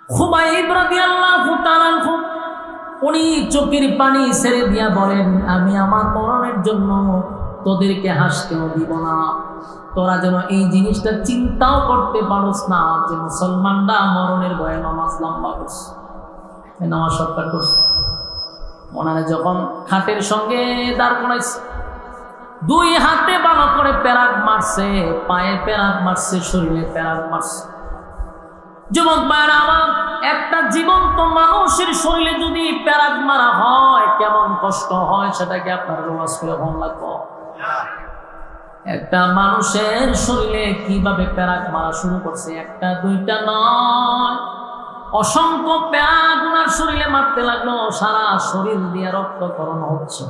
খুবাইব রাদিয়াল্লাহু তাআলা উনি চোখের পানি ছেড়ে দিয়া বলেন, আমি আমার মরণের জন্য তোদেরকে হাসতেও দিব না। তোরা যেন এই জিনিসটা চিন্তাও করতে পারোস না যে মুসলমানরা মরণের ভয়ে নামাজ লম্বা করছে, নামাজ সৎকার করছে। ওনারা যখন খাটের সঙ্গে দাঁড় করাইছে, দুই হাতে ভালো করে প্যারাক মারছে, পায়ে প্যারাক মারছে, শরীরে প্যারাক মারছে। যুবক ভাইরা আমার, একটা জীবন্ত মানুষের শরীরে যদি প্যারাক মারা হয় কেমন কষ্ট হয় সেটাকে আপনার রোয়াজ করে ভালো লাগবে। একটা মানুষের শরীরে কিভাবে প্যারাক মারা শুরু করছে, একটা দুইটা নয়, অসংখ্য প্যারাক ওনার শরীরে মারতে লাগলো, সারা শরীর দিয়ে রক্তক্ষরণ হচ্ছে।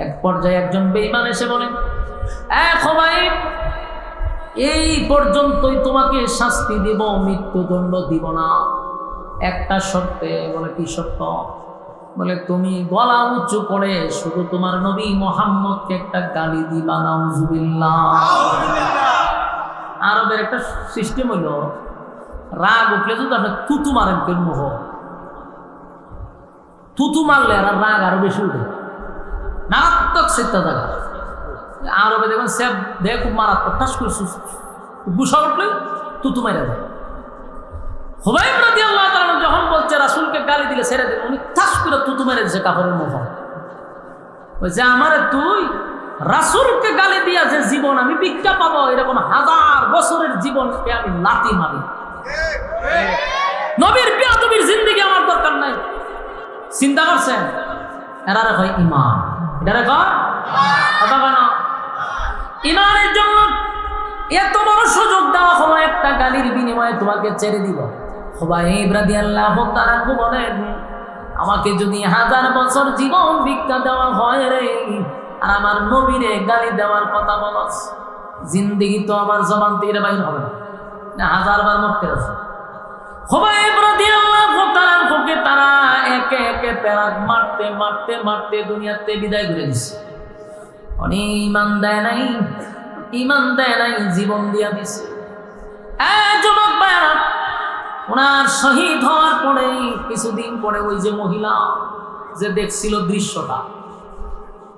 এক পর্যায়ে একজন বেঈমান এসে বলেন, খুবাইব, এই পর্যন্তই তোমাকে শাস্তি দিব, মৃত্যুদণ্ড দিব না, একটা শর্তে। বলে কি শর্ত? বলে তুমি গলা উঁচু করে শুধু তোমার নবী মুহাম্মদকে একটা গালি দিবা, নাউজুবিল্লাহ। আরবের একটা সিস্টেম হইল, রাগ উঠলে যদি আপনি থুতু মারেন, কেন মোহ থুতু মারলে আর রাগ আরো বেশি উঠে, মারাত্মক চিন্তা থাকা। আরবে দেখবেন সে দেখ খুব মারাত্মক, ঠাস করে গুসা উঠলে থুতু মারা যায়। খুবাইব রাদিয়াল্লাহু তাআলা যখন বলছে রাসূলকে গালি দিলে ছেড়ে দিল, উনি ঠাস করে থুতু মেরে দিয়েছে কাফেরের মুখে। বলছে, আমারে তুই রাসূলকে গালি দিয়া যে জীবন আমি ভিক্ষা পাবো, এরকম 1000 বছরের জীবনকে আমি লাথি মারি। নবীর বেয়াদবির জিন্দেগি আমার দরকার নাই। চিন্তা করছেন? এরারে হয় ঈমান, এটারে কয় কথা কয় না। ঈমানের জন্য এত বড় সুযোগ দেওয়া হলো, একটা গালির বিনিময়ে তোমাকে ছেড়ে দিব। খুবাইব রাদিয়াল্লাহু তাআলা বলেন, আমাকে যদি 1000 বছর জীবন ভিক্ষা দেওয়া হয় রে, আর আমার নবীরে গালি দেওয়ার কথা বলস, জিন্দেগি তো আমার জবান থেকে বাইর হবে না, 1000 বার মরতে আছে। খুবাইব রাদিয়াল্লাহু তাআলা কে তারা একে একে প্যারাক মারতে মারতে মারতে দুনিয়াতে বিদায় করে দিছে। অনেক ঈমান দেয় নাই, ঈমান দেয় নাই, জীবন দিয়া দিছে। যুবক ভাইরা, ওনার শহীদ হওয়ার পরে কিছুদিন পরে ওই যে মহিলা যে দেখছিল দৃশ্যটা,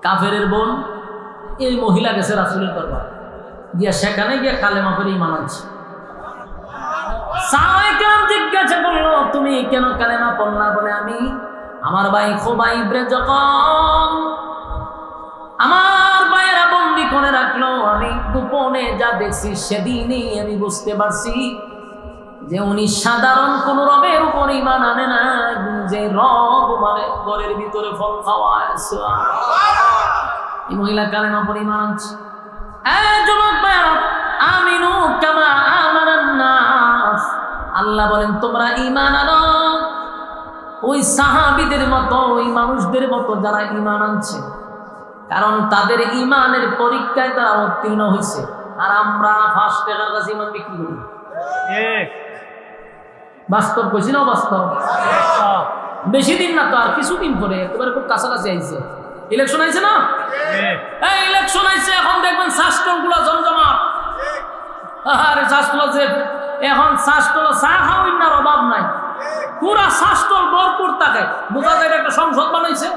কাফেরের বোন, এই মহিলা গেছে রাসূলের দরবারে গিয়া, সেখানে গিয়া কালেমা পড়ে ঈমান আনছে। সাহাবায়ে কেরাম জিজ্ঞাসা করলো, তুমি কেন কালেমা পড়লা? বলে, আমি আমার ভাই খুবাইবরে যখন আমার ভাইয়েরা বন্দি করে রাখলো, আমি গোপনে যা দেখছি সেদিনই আমি বুঝতে পারছি যে উনি সাধারণ কোন রবের উপর ঈমান আনে না, যে রব মানে ঘরের ভিতরে ফল খাওয়ায়। এই মহিলা কালেমা পড়ে ঈমান আনছে। যুবক ভাইরা, আমিনু কামা আমানান নাস, আল্লাহ বলেন তোমরা ঈমান আনো ওই সাহাবীদের মতো, ওই মানুষদের মতো যারা ঈমান আনছে, কারণ তাদের ঈমানের পরীক্ষায় তারা উত্তীর্ণ হয়েছে। আর আমরা 5 টাকার কাছে ঈমান বিক্রি করি। বাস্তব কইছি না? বাস্তব। বেশি দিন না তো, আর কিছুদিন পরে একেবারে খুব কাছাকাছি আইছে, ইলেকশন আইছে না? এই ইলেকশন আইছে, এখন দেখবেন শাসটলগুলো জমজমাট। আরে শাসটল যে এখন শাসটল চা খাওয়ার না অভাব নাই, পুরা শাসটল ভরপুর থাকে। বোঝা যায় একটা সংসদ বানাইছে,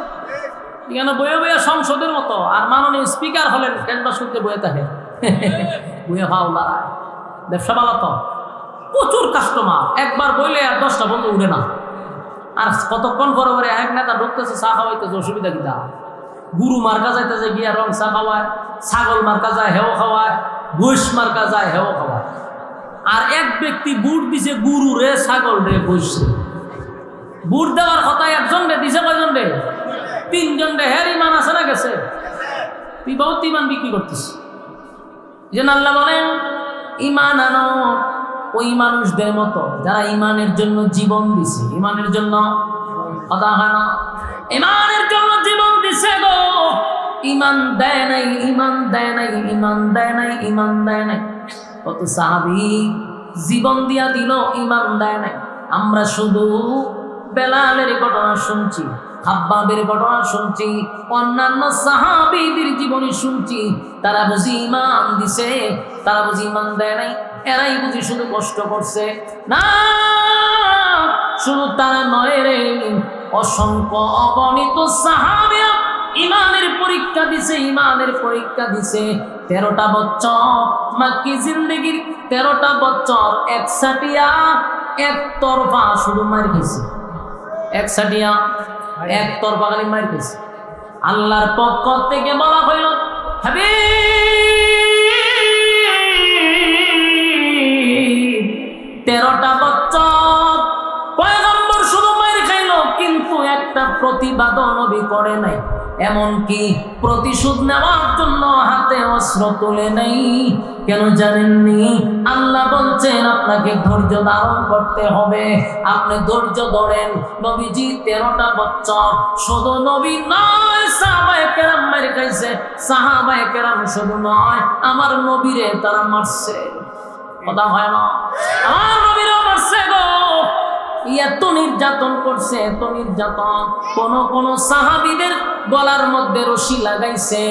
এখানে বয়ে বয়ে সংসদের মতো, আর মাননীয় স্পিকার হলেন ক্যানভাস করতে বয়ে থাকে, বয়ে খাওয়া। ব্যবসা ভালো তো, প্রচুর কাস্টমার, একবার বইলে আর 10টা বন্ধু উঠে না। আর কতক্ষণ পরে পরে এক নেতা ঢুকতেছে, চা খাওয়াইতেছে, অসুবিধা কিনা? গুরু মার্কা যাইতেছে গিয়া রং চা খাওয়ায়, ছাগল মার্কা যায় হেও খাওয়ায়, ঘোষ মার্কা যায় হেও খাওয়ায়। আর এক ব্যক্তি বুট দিছে গুরু রে, ছাগল রে, ঘোষ রে। বুট দেওয়ার কথা একজন রে দিছে, কয়জন রে? 3 জন রে। হের ঈমান আছে না গেছে? তুই বহুত ঈমান বিক্রি করতিস। যেন আল্লাহ বলেন, ঈমান আনো ওই মানুষদের মতো যারা ঈমানের জন্য জীবন দিছে, ঈমানের জন্য কথা হয় না, ঈমানের জন্য জীবন দিছে গো। ঈমান দেয় নাই, ঈমান দেয় নাই, ঈমান দেয় নাই, ঈমান দেয় নাই। কত সাহাবী জীবন দিয়া দিল, ঈমান দেয় নাই। আমরা শুধু বেলালের ঘটনা শুনছি, খাব্বাবের ঘটনা শুনছি, অন্যান্য সাহাবীদের জীবনী শুনছি। তারা বুঝি ঈমান দিছে, তারা বুঝি ঈমান দেয় নাই, এরাই বুঝি শুধু কষ্ট করছে। না, শুধু তারা নয় রে, অসংখ্য অগণিত সাহাবীরা ইমানের পরীক্ষা দিছে, ইমানের পরীক্ষা দিছে। 13টা বছর মাক্কি জিন্দেগির 13টা বছর একসাটিয়া একতরফা শুধু মার খেয়েছে, একসাটিয়া একতরফা খালি মার খেয়েছে। আল্লাহর পক্ষ থেকে বলা হইল, হাবিব 13টা বছর পয়গম্বর শুধু মার খাইল, কিন্তু একটা প্রতিবাদও নবী করে নাই, এমনকি প্রতিশোধ নেওয়ার জন্য হাতে অস্ত্র তুলে নেই। কেন জানেননি? আল্লাহ বলছেন আপনাকে ধৈর্য ধারণ করতে হবে। আপনি ধৈর্য ধরেন। নবীজি 13টা বছর শুধু নবী নয়, সাহাবায়ে কেরাম মার খাইছে। সাহাবায়ে কেরাম শুধু নয়, আমার নবীরে তারা মারছে। কথা হয় না? আমার নবীরে মারছে গো। এত নির্যাতন করছে, এত নির্যাতন। কোন সাহাবীদের গলার মধ্যে রশি লাগাইছে,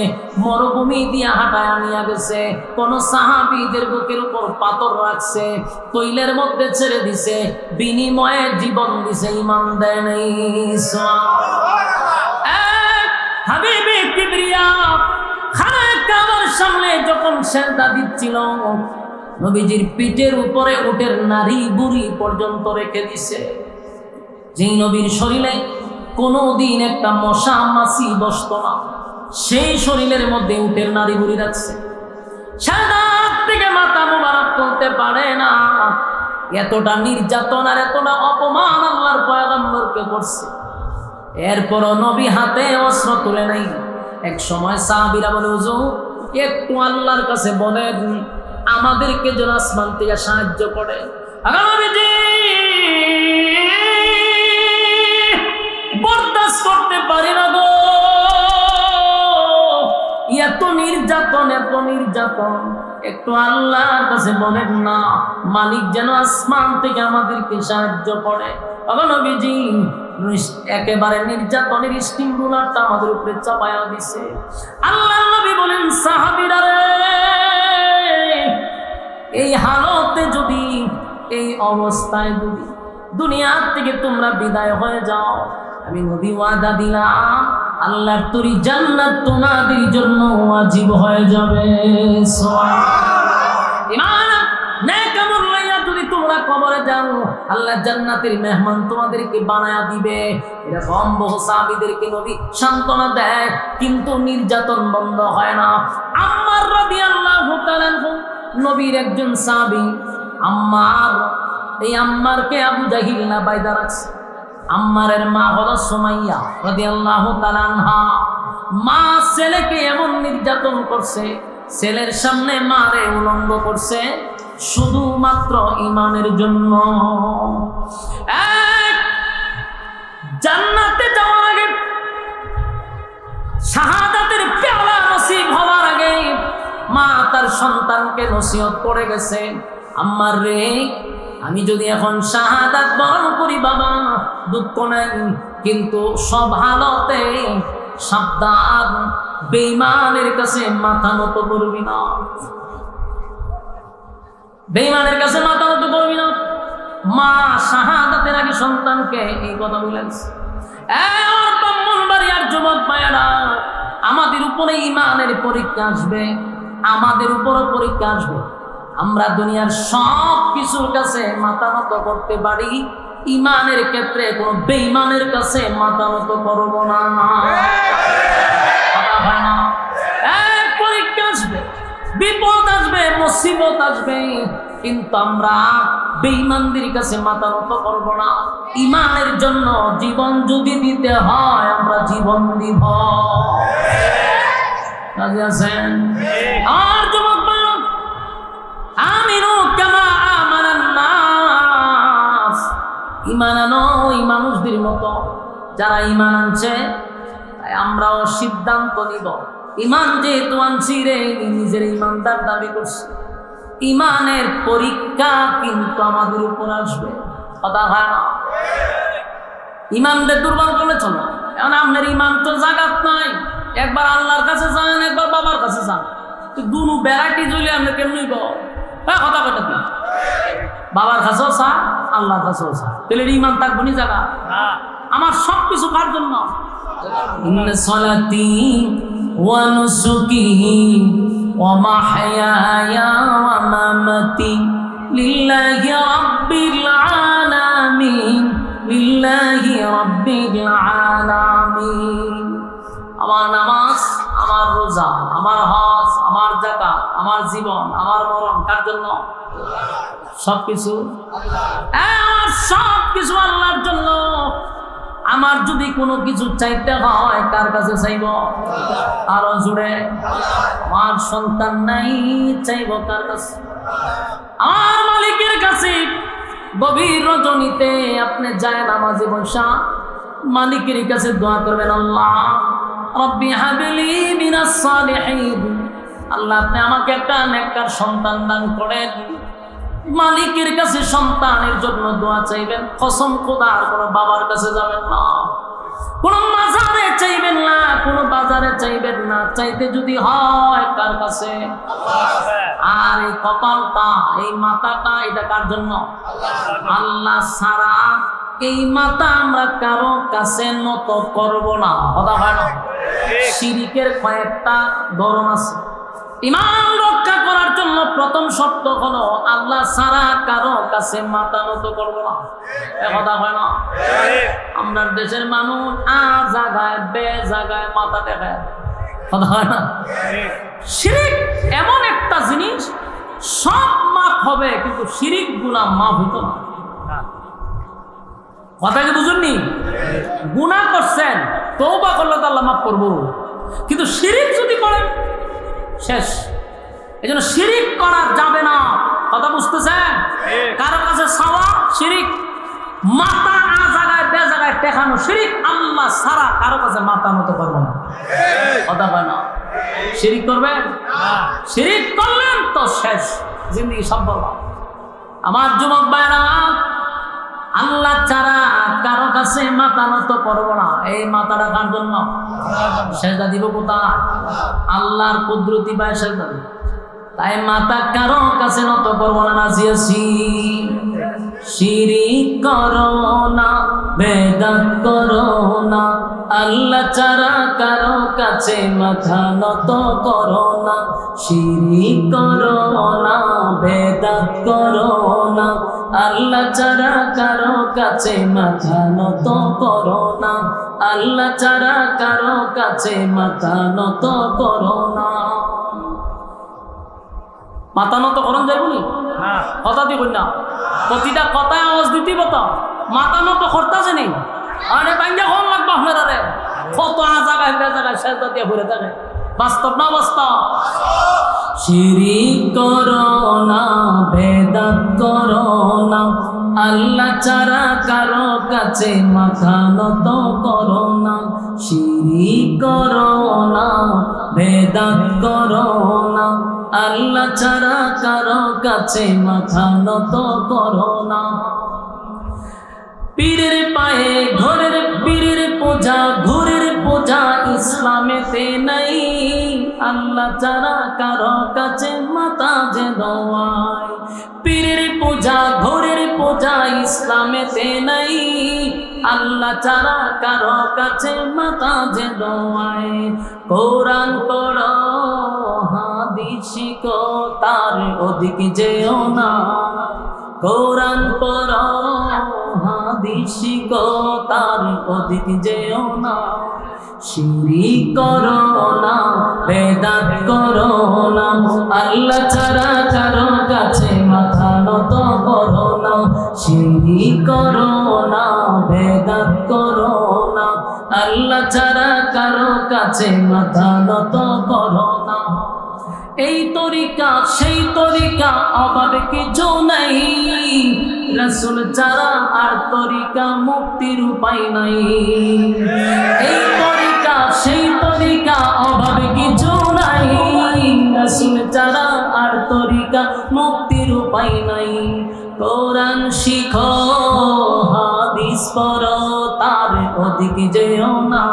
মরুভূমি দিয়া হাঁটায় আনিয়া গেছে। কোন সাহাবীদের বুকের উপর পাথর রাখছে, তৈলের মধ্যে ছেড়ে দিছে, বিনিময়ে জীবন দিছে, ঈমান দেয় নাই। হাবিবে কিবরিয়া খানায়ে কাবার সামনে যখন সেজদা দিচ্ছিল, নবীজির পিঠের উপরে উটের নারী বুড়ি পর্যন্ত রেখে দিছে। যেই নবীর শরীরে কোনোদিন একটা মশা মাছি বসত না, সেই শরীরের মধ্যে উটের নারী বুড়ি রাখছে। সারাত থেকে মাথা মোবারক তুলতে পারে না। এতটা নির্যাতন আর এতটা অপমান আল্লাহর পয়গম্বরকে করছে, এরপরও নবী হাতে অস্ত্র তুলে নাই। এক সময় সাহাবীরা বলে, হুজুর একটু আল্লাহর কাছে বলেন আমাদেরকে যেন আসমান থেকে সাহায্য করে। বরদাস্ত করতে পারি না গো, এত নির্যাতন, এত নির্যাতন। একটু আল্লাহর কাছে বলেন না মালিক যেন আসমান থেকে আমাদেরকে সাহায্য করে। নবীজি একেবারে নির্যাতনের স্টিম রুলারটা আমাদের উপরে চাপায়া দিছে। আল্লাহ নবী বলেন, সাহাবীরা রে, এই হালতে যদি, এই অবস্থায় যদি দুনিয়ার থেকে তোমরা বিদায় হয়ে যাও, আমি নবী ওয়াদা দিলাম আল্লাহর তরি জান্নাত তোমাদের জন্য ওয়াজিব হয়ে যাবে। ঈমান নেক আমল লইয়া যদি তোমরা কবরে যাও, আল্লাহ জান্নাতের মেহমান তোমাদেরকে বানায়া দিবে। এরকম বহু সাহাবীদেরকে নবী সান্ত্বনা দেয়, কিন্তু নির্যাতন বন্ধ হয় না। আম্মার রাদিয়াল্লাহু তাআলা নবীর একজন সাহাবী আম্মার, এই আম্মারকে আবু জাহিল না বাইদা রাখছে। আম্মারের মা হলো সুমাইয়া রাদিয়াল্লাহু তাআলা আনহা। মা ছেলেকে এমন নির্যাতন করছে, ছেলের সামনে মারে উলঙ্গ করছে, শুধুমাত্র ঈমানের জন্য। জান্নাতে যাওয়ার আগে, শাহাদাতের পেয়ালা নসিব হওয়ার আগে মা তার সন্তানকে নসিহত করে গেছে, আম্মার রে, আমি যদি এখন শাহাদাত বরণ করি বাবা দুঃখ নাই, কিন্তু সব হালতে সাবধান, বেঈমানের কাছে মাথা নত করবি না, বেঈমানের কাছে মাথা নত করবি না। মা শাহাদাতের আগে সন্তানকে এই কথা বলেছে। ব্রাহ্মণবাড়িয়ার যুবক ভাইয়েরা, আমাদের উপরে ঈমানের পরীক্ষা আসবে, আমাদের উপরও পরীক্ষা আসবে। আমরা দুনিয়ার সব কিছুর কাছে মাথা নত করতে পারি, ঈমানের ক্ষেত্রে কোন বেঈমানের কাছে মাথা নত করব না। পরীক্ষা আসবে, বিপদ আসবে, মুসিবত আসবে, কিন্তু আমরা বেঈমানদের কাছে মাথা নত করব না। ঈমানের জন্য জীবন যদি দিতে হয় আমরা জীবন দিব। রাজি আছেন? আর যুবক ভাই, আমিনু কামা আমানান নাস, ঈমান আনো ওই মানুষদের মতো যারা ঈমান আনছে। তাই আমরাও সিদ্ধান্ত নিব, ঈমান যেহেতু আনছি রে, নিজের ঈমানদার দাবি করছি, ঈমানের পরীক্ষা কিন্তু আমাদের উপর আসবে। কথা হয় না? ঈমানদের দুর্বল করলে চলো। এখন আপনার ঈমান তো জাগাত নাই, একবার আল্লাহর কাছে যান, একবার বাবার কাছে যান, তো দুনো ভ্যারাইটি জলে আপনি কেমনি কথা কথা বাবার কাছেও চা, আল্লাহর কাছে তাহলে ইমান থাকবো নি জায়গা আমার সব কিছু কার জন্য ইন্না সালাতি ওয়া নুসুকি ওয়া মাহইয়ায়া ওয়া মামাতি লিল্লাহি রাব্বিল আলামিন লিল্লাহি রাব্বিল আলামিন। আমার নামাজ, আমার রোজা, আমার হজ, আমার যাকাত, আমার জীবন, আমার মরণ কার জন্য? সবকিছু আমার সবকিছু আল্লাহর জন্য। আমার যদি কোনো কিছু চাইতে হয় কার কাছে চাইব? আরো জুড়ে আমার সন্তান নাই, চাইব কার কাছে? আমার মালিকের কাছে। গভীর রজনীতে আপনি যায় নামাজে বসা মালিকের কাছে দোয়া করবেন, আল্লাহ রব্বি হাবলি মিনাস সালিহিন, আল্লাহ আপনি আমাকে একটা নেককার সন্তান দান করেন। মালিকের কাছে সন্তানের জন্য দোয়া চাইবেন। কসম খোদার, কোনো বাবার কাছে যাবেন না, কোনো মাজারে চাইবেন না, কোনো বাজারে চাইবেন না। চাইতে যদি হয় কার কাছে? আর এই কপালটা, এই মাথাটা, এটা কার জন্য? আল্লাহ ছাড়া এই মাথা আমরা কারো কাছে নত করব না। কথা হয় না? শিরিকের কয়েকটা ধরন আছে। ঈমান রক্ষা করার জন্য প্রথম শর্ত হলো আল্লাহ ছাড়া কারো কাছে মাথা নত করব না। কথা হয় না? আমরা দেশের মানুষ জায়গায় বে জায়গায় মাথা টেকায়। কথা হয় না? শিরিক এমন একটা জিনিস, সব মাফ হবে কিন্তু শিরিক গুনাহ মাফ হতো না। কথা কি বুঝুননি? গুনাহ করছেন, তওবা করলে তো আল্লাহ মাফ করবো, কিন্তু শিরিক যদি করেন শেষ। এই জন্য শিরিক করা যাবে না। কথা বুঝতেছেন? কারো কাছে চাওয়া শিরিক, মাথা জায়গায় বে জায়গায় টেকানো শিরিক। আল্লাহ ছাড়া কারো কাছে মাথা নত করবো না। কথা হয় না? শিরিক করবেন, শিরিক করলেন তো শেষ, জিন্দগি সব বরবাদ। আমার যুবক ভাইরা, আল্লাহ ছাড়া কারো কাছে মাথা নত করবো না। এই মাথাটা কার জন্য? সেজদা দিব কোথায়? আল্লাহর কুদরতি পায় সেজদা দিব। তাই মাথা কারো কাছে নত করবো না। নাজিয়াছি শিরিক করো না, বেদাত করো না, আল্লাহ ছাড়া কারো কাছে মাথা নত করো না। শিরিক করো না, বেদাত করো না, আল্লাহ ছাড়া কারো কাছে মাথা নত করো না। আল্লাহ ছাড়া কারো কাছে মাথা নত করো না। মাথা নত করন যাইবনি? কথা দিব না, প্রতিটা কথায় আওয়াজ দিতেই বতো। মাথা নত করতেছে নেই, আরে বাইঙ্গা কোন লাগবে আপনারা রে? কত জায়গায় জায়গায় সেজদা দিয়ে ঘুরে থাকে। বাস্তব না বাস্তব? শিরিক করো না, বেদাত করো না, আল্লাহ ছাড়া কারো কাছে মাথা নত করো না। শিরিক করো না, বেদাত করো না, আল্লাহ ছাড়া কারো কাছে মাথা নত করো না। পীরের পায়ে ঘরের পীরের পূজা, ঘরের পূজা ইসলামেতে নাই। আল্লাহ ছাড়া কারো কাছে মাথা যে দোয়াই। পীরের পূজা, ঘরের পূজা ইসলামেতে নাই। আল্লাহ ছাড়া কারো কাছে মাথা যে দোয়াই। কোরআন পড়ো, হাদিস শিখো, তার ওদিকে যেও না। কোরআন পড়ো, হাদিস শিখো, তার ওদিকে যেও না। শিরিক করো না, বেদাত করো না, আল্লাহ ছাড়া কারো কাছে মাথা নত করো না। শিরিক করো না, বেদাত করো না, আল্লাহ ছাড়া কারো কাছে মাথা নত করো না। এই তরিকা সেই তরিকা, অভাবে কিছু নাই। রাসূল ছাড়া আর তরিকা, মুক্তির উপায় নাই। এই তরিকা সেই তরিকা, অভাবে কিছু নাই। রাসূল ছাড়া আর তরিকা, মুক্তির উপায় নাই। কোরআন শিখো, হাদিস পড়ো, তার ওদিকে যেও না।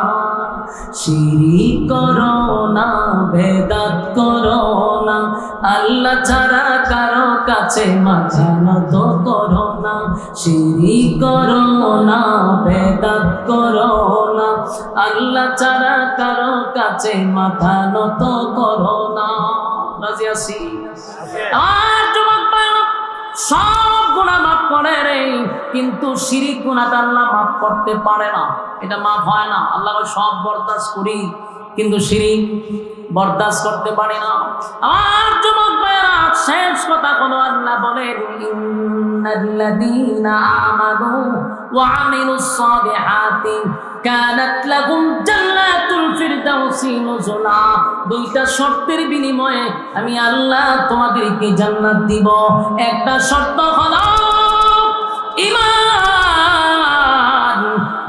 শিরিক করো না, বেদাত করো না, আল্লাহ ছাড়া কারো কাছে মাথা নত করো না। না, শিরিক করো না, বেদাত করো না, আল্লাহ ছাড়া কারো কাছে মাথা নত করো না। রাজি আছি? আর যুবক ভাইরা, সব গুনাহ মাফ করে রে, কিন্তু শিরিক গুনাহটা আল্লাহ মাফ করতে পারে না, এটা মাফ হয় না। আল্লাহ সব বরদাস্ত করি, কিন্তু শিরিক বরদাস্ত করতে পারি না। আমার যুবক ভাইরা, শেষ কথা হলো আল্লাহ বলেন, ইন্নাল্লাযীনা আমানু ওয়া আমিলুস সালিহাতি কানাত লাহুম জান্নাতুল ফিরদাউসি নুজুলা। দুইটা শর্তের বিনিময়ে আমি আল্লাহ তোমাদেরকে জান্নাত দিব। একটা শর্ত হলো ঈমান,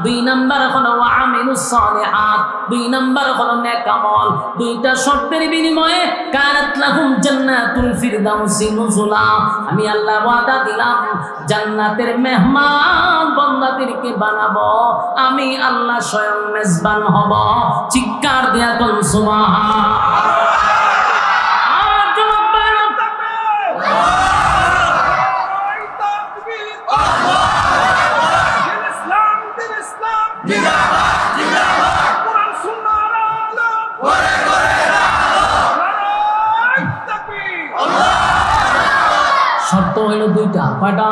দুই নাম্বার হলো ওয়া আমিলুস সালিহাত, দুই নাম্বার হলো নেক আমল। দুইটা শর্তের বিনিময়ে কানাত লাহুম জান্নাতুল ফিরদাউসি নুজুলা, আমি আল্লাহ ওয়াদা দিলাম জান্নাতের মেহমান বান্দাদেরকে বানাবো, আমি আল্লাহ স্বয়ং মেজবান হব। চিৎকার দিয়া কোন সুবহান। শর্ত হইল দুইটা। কয়টা?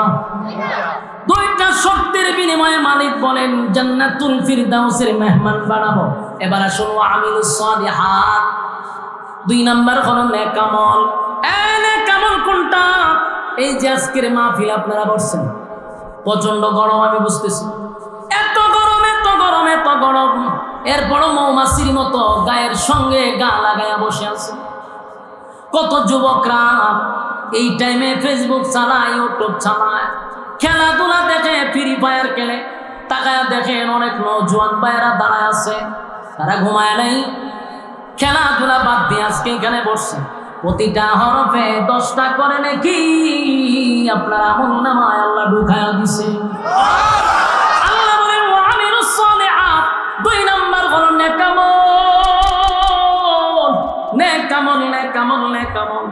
দুইটা শর্তের বিনিময়ে মালিক বলেন জান্নাতুল ফিরদাউসের মেহমান বানাবো। এবার আসুন আমিলুস সালিহাত, দুই নাম্বার হলো নেক আমল। নেক আমল কোনটা? এই যে আজকের মাহফিল আপনারা বসছেন, প্রচন্ড গরম আমি বুঝতেছি, এত গরম এত গরম এত গরম, এরপরও মৌমাছির মতো গায়ের সঙ্গে গা লাগাইয়া বসে আছে। কত যুবকরা এই টাইমে ফেসবুক চালায়, ইউটিউব চালায়, খেলাধুলা দেখে, ফ্রি ফায়ার খেলে। তাকায় দেখেন অনেক নওজোয়ান ভাইয়েরা দাঁড়ায় আছে, তারা ঘুমায় নাই, খেলাধুলা বাদ দিয়ে আজকে এখানে বসছে। প্রতিটা হরফে 10টা করে নাকি আপনার আমলনামায় আল্লাহ ঢুকায়া দিছে। আল্লাহ বলেন ওয়া আমিলুস সালিহাত, দুই নাম্বার হলো নেক আমল। নেক আমল, নেক আমল, নেক আমল।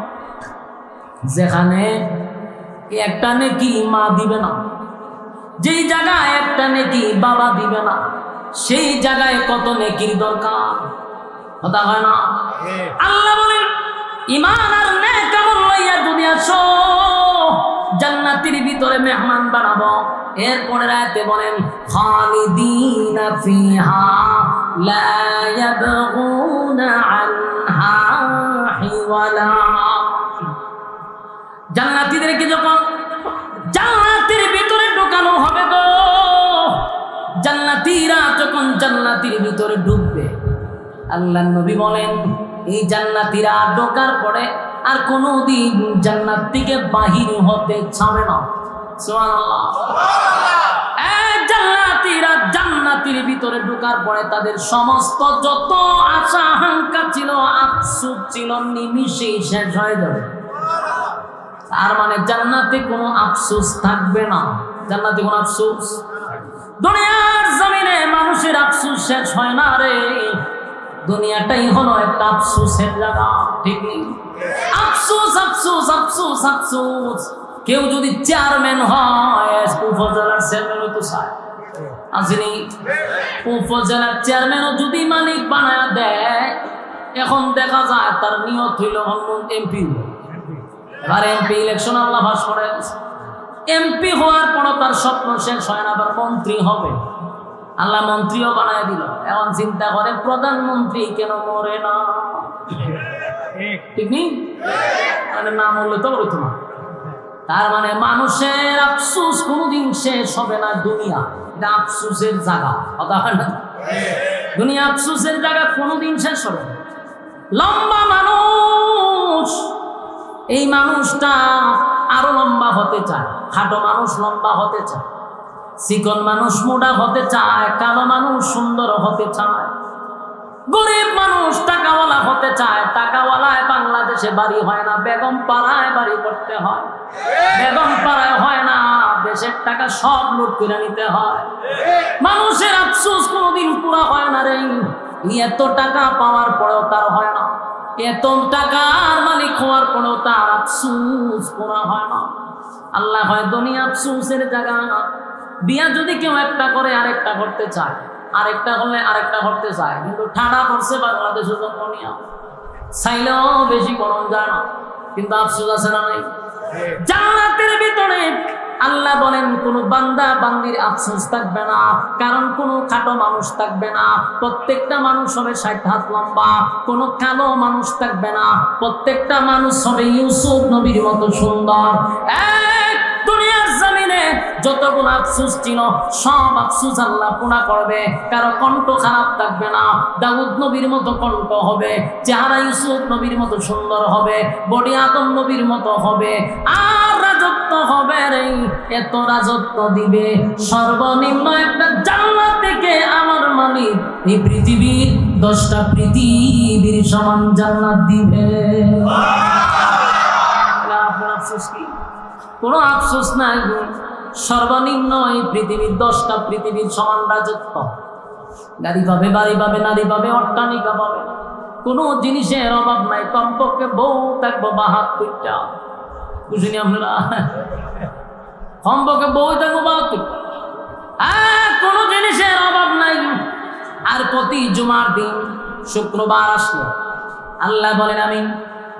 যেখানে একটা নেকি মা দিবে না, যেই জায়গায় একটা নেকি বাবা দিবে না, সেই জায়গায় কত নেকির দরকার, কথা হয় না? আল্লাহ বলেন ঈমান আর নেক আমল লইয়া যদি আসো জান্নাতের ভিতরে মেহমান বানাবো। এরপরে আয়াতে বলেন খালিদিনা ফিহা লা ইয়াবগুনা আনহা হিওয়ালা। জান্নাতীদেরকে যখন জান্নাতের ভিতরে ঢোকানো হবে গো, জান্নাতীরা যখন জান্নাতের ভিতরে ঢুকবে, আল্লাহর নবী বলেন এই জান্নাতীরা ঢোকার পরে আর কোনোদিন জান্নাত থেকে বাহির হতে চাবে না। সুবহানাল্লাহ। জান্নাতীরা জান্নাতের ভিতরে ঢোকার পরে তাদের সমস্ত যত আশা আকাঙ্ক্ষা ছিল, আফসোস ছিল, নিমিষেই শেষ হয়ে যাবে। তার মানে জান্নাতে কোনো আফসোস থাকবে না। জান্নাতে কোনো আফসোস, দুনিয়ার জমিনে মানুষের আফসোস শেষ হয় না রে। দুনিয়াটাই হলো একটা আফসোসের জায়গা, ঠিক? আফসোস আফসোস আফসোস আফসোস। কেউ যদি চেয়ারম্যান হয়, উপজেলার চেয়ারম্যান হইতো চায়, আসেনি? উপজেলার চেয়ারম্যানও যদি মালিক বানায় দেয়, এখন দেখা যায় তার নিয়ত হইল এমপি। এবার এমপি ইলেকশন আল্লাহ পাস করে, এমপি হওয়ার পরও তার স্বপ্ন শেষ হয় না, আবার মন্ত্রী হবে। আল্লাহ মন্ত্রীও বানায় দিল। এখন চিন্তা করে প্রধানমন্ত্রী কেন মরে না, ঠিক নেই? মানে না মরলে তো বলতো না। তার মানে মানুষের আফসোস কোনোদিন শেষ হবে না। দুনিয়া এটা আফসোসের জায়গা, কথা হয় না? দুনিয়া আফসোসের জায়গা, কোনোদিন শেষ হবে না। লম্বা মানুষ, এই মানুষটা আরো লম্বা হতে চায়। খাটো মানুষ লম্বা হতে চায়, চিকন মানুষ মোটা হতে চায়, কালো মানুষ সুন্দর হতে চায়, গরিব মানুষ টাকাওয়ালা হতে চায়। টাকাওয়ালায় বাংলাদেশে বাড়ি হয় না, বেগম পাড়ায় বাড়ি করতে হয়। বেগম পাড়ায় হয় না, দেশের টাকা সব লুট করে নিতে হয়। মানুষের আফসোস কোনোদিন পুরা হয় না রে। এত টাকা পাওয়ার পরেও তার হয় না, এত টাকার মালিক হওয়ার পরেও তার আফসোস পুরা হয় না। আল্লাহ হয় দুনিয়া আফসোসের জায়গা। বিয়া যদি কেউ একটা করে আরেকটা করতে চায়, আরেকটা করলে আরেকটা করতে চায়, কিন্তু ঠাডা করছে বাংলাদেশের জন্য নিয়া চাইলেও বেশি গরম যায় না, কিন্তু আফসোস আছে না নাই? জান্নাতের ভিতরে আল্লাহ বলেন কোন বান্দা বান্দির আফসোস থাকবে না, কারণ কোন খাটো মানুষ থাকবে না, প্রত্যেকটা মানুষ হবে 60 হাত লম্বা। কোন কালো মানুষ থাকবে না, প্রত্যেকটা মানুষ হবে ইউসুফ নবীর মতো সুন্দর। এক দুনিয়ার জমিনে যতগুলো আফসোস ছিল সব আফসোস আল্লাহ পুরা করবে। কারো কণ্ঠ খারাপ থাকবে না, দাউদ নবীর মতো কণ্ঠ হবে, চেহারা ইউসুফ নবীর মতো সুন্দর হবে, বডি আদম নবীর মতো হবে, আর রাজত্ব হবে রে, এত রাজত্ব দিবে সর্বনিম্ন একটা জান্নাত থেকে আমার মালিক এই পৃথিবীর 10টা পৃথিবীর সমান জান্নাত দিবে। আপনার আফসোস কি? কোনো আফসোস নাই। সর্বনিম্ন এই পৃথিবীর 10টা পৃথিবীর সমান রাজত্ব। গাড়ি পাবে, বাড়ি পাবে, নারী পাবে, অট্টালিকা পাবে, কোনো জিনিসের অভাব নাই। কমপক্ষে বউ থাকবো 72টা, বুঝিনি আপনারা? কমপক্ষে বউ থাকবো 72, কোনো জিনিসের অভাব নাই। আর প্রতি জুমার দিন শুক্রবার আসলো আল্লাহ বলেন আমি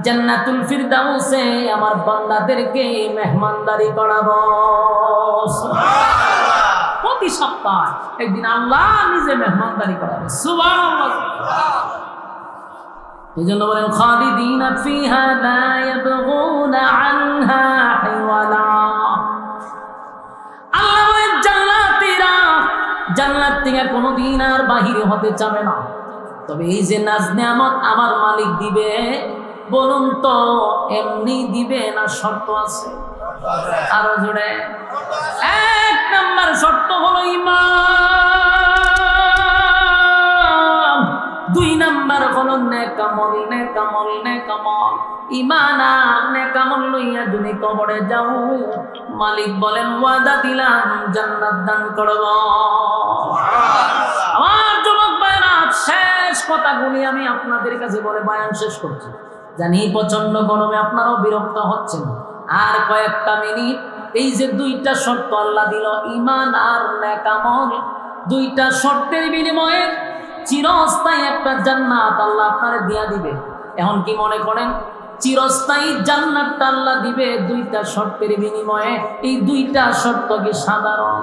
জান্নাতুল ফিরদাউসে আমার বান্দাদেরকে মেহমানদারি করাবো। প্রতি সপ্তাহে একদিন আল্লাহ নিজে মেহমানদারি করাবে। সুবহানাল্লাহ। এই জন্য বলেন খালিদিনা ফিহা লা ইয়াবগুনা আনহা হিওয়ালা। আল্লাহ বলেন জান্নাতীরা জান্নাত থেকে কোনোদিন আর বাহিরে হতে চাবে না। তবে এই যে নাজ নেয়ামত আমার মালিক দিবে, বলুন তো এমনি দিবে না শর্ত আছে? আরো জোরে। 1 নাম্বার শর্ত হলো ঈমান, 2 নাম্বার হলো নেকামল। নেকামল নেকামল ঈমান আর নেকামল লইয়া তুমি কবরে যাও, মালিক বলেন ওয়াদা দিলাম জান্নাত দান করব। আমার যুবক ভাইরা, শেষ কথাগুলি আমি আপনাদের কাছে বলে বয়ান শেষ করছি। জানি প্রচন্ড গরমে আপনারাও বিরক্ত হচ্ছেন। আর কয়েকটা মিনিট, এই যে 2টা শর্ত আল্লাহ দিল, ঈমান আর নেকামল, 2টা শর্তের বিনিময়ে চিরস্থায়ী একটা জান্নাত আল্লাহ আপনারে দিয়া দিবে। এখন কি মনে করেন চিরস্থায়ী জান্নাতটা আল্লাহ দিবে 2টা শর্তের বিনিময়ে? এই 2টা শর্ত কি সাধারণ?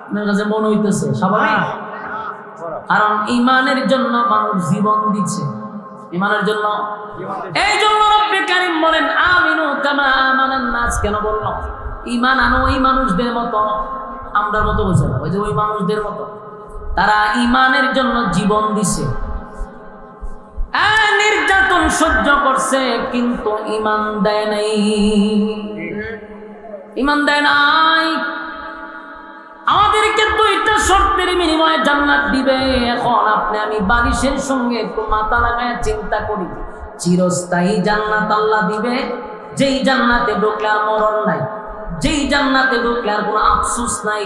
আপনার কাছে মনে হইতেছে স্বাভাবিক? কারণ ঈমানের জন্য মানুষ জীবন দিচ্ছে, ঈমানের জন্য। এই জন্য রব্বে কারীম বলেন আমিনু কামা আমানান নাস। কেন বললাম ঈমান আনো ওই মানুষদের মতো, আমরা মতো বুঝে না, ওই যে ওই মানুষদের মতো, তারা ঈমানের জন্য জীবন দিছে, নির্যাতন সহ্য করছে, কিন্তু ঈমান দেয় নাই। ঈমান দেয় নাই। আমাদেরকে 2টা শর্তের বিনিময়ে জান্নাত দিবে। এখন আপনি আমি বালিশের সঙ্গে একটু মাথা লাগায় চিন্তা করি, চিরস্থায়ী জান্নাত আল্লাহ দিবে, যেই জান্নাতে ঢুকলে আর মরণ নাই, যেই জান্নাতে ঢুকলে আর কোনো আফসোস নাই,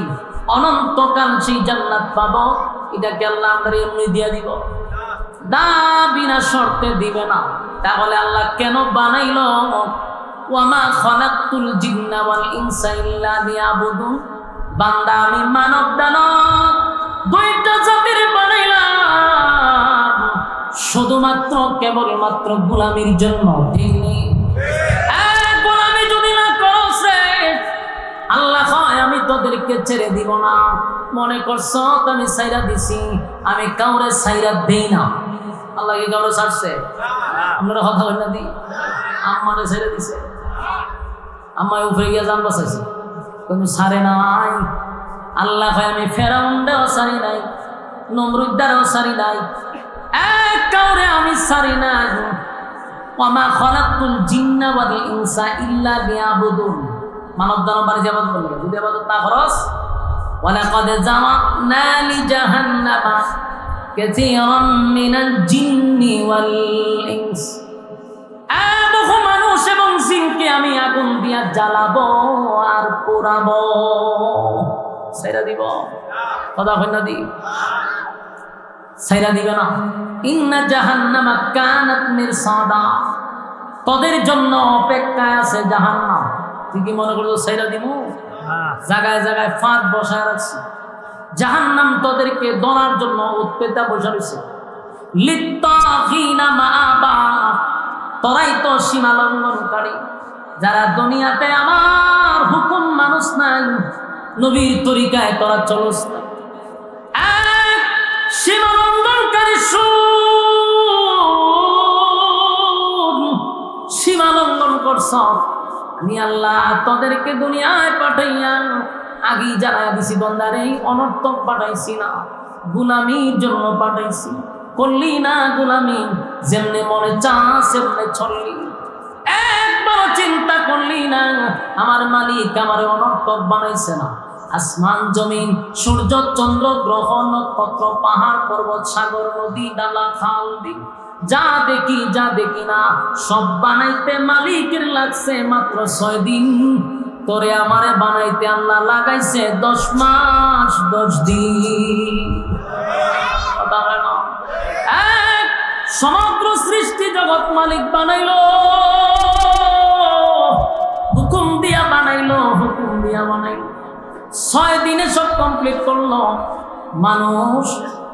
অনন্তকাল সেই জান্নাত পাবো। এটাকে আল্লাহ আমরা এমনি দিয়ে দিব? বিনা শর্তে দিবে না। তাহলে আল্লাহ কেন বানাইল? ওয়ামা খালাকতুল জিন্না ওয়াল ইনসা ইল্লা লিয়াবুদুন। বান্দা আমি মানব দানব 2টা জাতির বানাইলাম শুধুমাত্র কেবলমাত্র গোলামির জন্য। গোলামি যদি না করছে আল্লাহ কয় আমি তোদেরকে ছেড়ে দিব না। মনে করছ আমি ছাইরা দিছি, আমি কাউরে ছাইরা দেই না। আল্লাহ কি কাউরে ছাড়ছে? আপনারা কথা বলেন না, দি আম্মারে ছেড়ে দিছে, আম্মায় উপরে গিয়ে জান বাঁচাইছে, কিন্তু ছাড়ে নাই। আল্লাহ কয় আমি ফেরাউনটাও ছাড়ি নাই, নমরুদ্দারও ছাড়ি নাই, এক কাউরে আমি ছাড়ি নাই। ওয়ামা খালাকতুল জিন্না ওয়াল ইনসা ইল্লা লিয়াবুদুন। মানব দানব বাড়ি যাবাদ বলবে, যদি আবাদত না খরচ। ওয়ালাকাদ জামা'না লিজাহান্নামা কাসীরাম মিনাল জিন্নি ওয়াল ইনস। বহু মানুষ এবং জিনকে আমি আগুন দিয়া জ্বালাবো আর পোড়াবো। ছাইরা দিব? কথা হয় না? দি ছাইরা দিবে না। ইন্না জাহান্নামা কানাত মিরসাদা। তোদের জন্য অপেক্ষায় আছে জাহান্নাম। তুই কি মনে করছো সাইরা দিব? জায়গায় জায়গায় ফাঁদ বসায় রাখছি, জাহান্নাম তোদেরকে ধরার জন্য উৎপেতা বসে রয়েছে। লিত্তাগিনা মাআবা, তোরাই তো সীমা লঙ্ঘনকারী, যারা দুনিয়াতে আমার হুকুম মানুষ নাই, নবীর তরিকায় তোরা চলস না। এক সীমা লঙ্ঘনকারী সীমা লঙ্ঘন করছ, আমি আল্লাহ তোদেরকে দুনিয়ায় পাঠাইয়া আগেই জানাই দিছি, বন্দারে অনর্থক পাঠাইছি না, গুলামির জন্য পাঠাইছি। করলি না গুলামি, যেমনে মনে চাস সেমনে চললি, একবার চিন্তা করলি না আমার মালিক আমার অনর্থক বানাইছে না। আসমান জমিন, সূর্য চন্দ্র গ্রহ নক্ষত্র পাহাড় পর্বত সাগর নদী ডালা খাল বিল, যা দেখি যা দেখি না সব বানাইতে মালিকের লাগছে মাত্র 6 দিন। তোরে আমারে বানাইতে আল্লাহ লাগাইছে 10 মাস 10 দিন। এক সমগ্র সৃষ্টি জগৎ মালিক বানাইলো, হুকুম দিয়া বানাইলো, হুকুম দিয়া বানাইলো। 6 দিনে সব কমপ্লিট করলো মানুষ,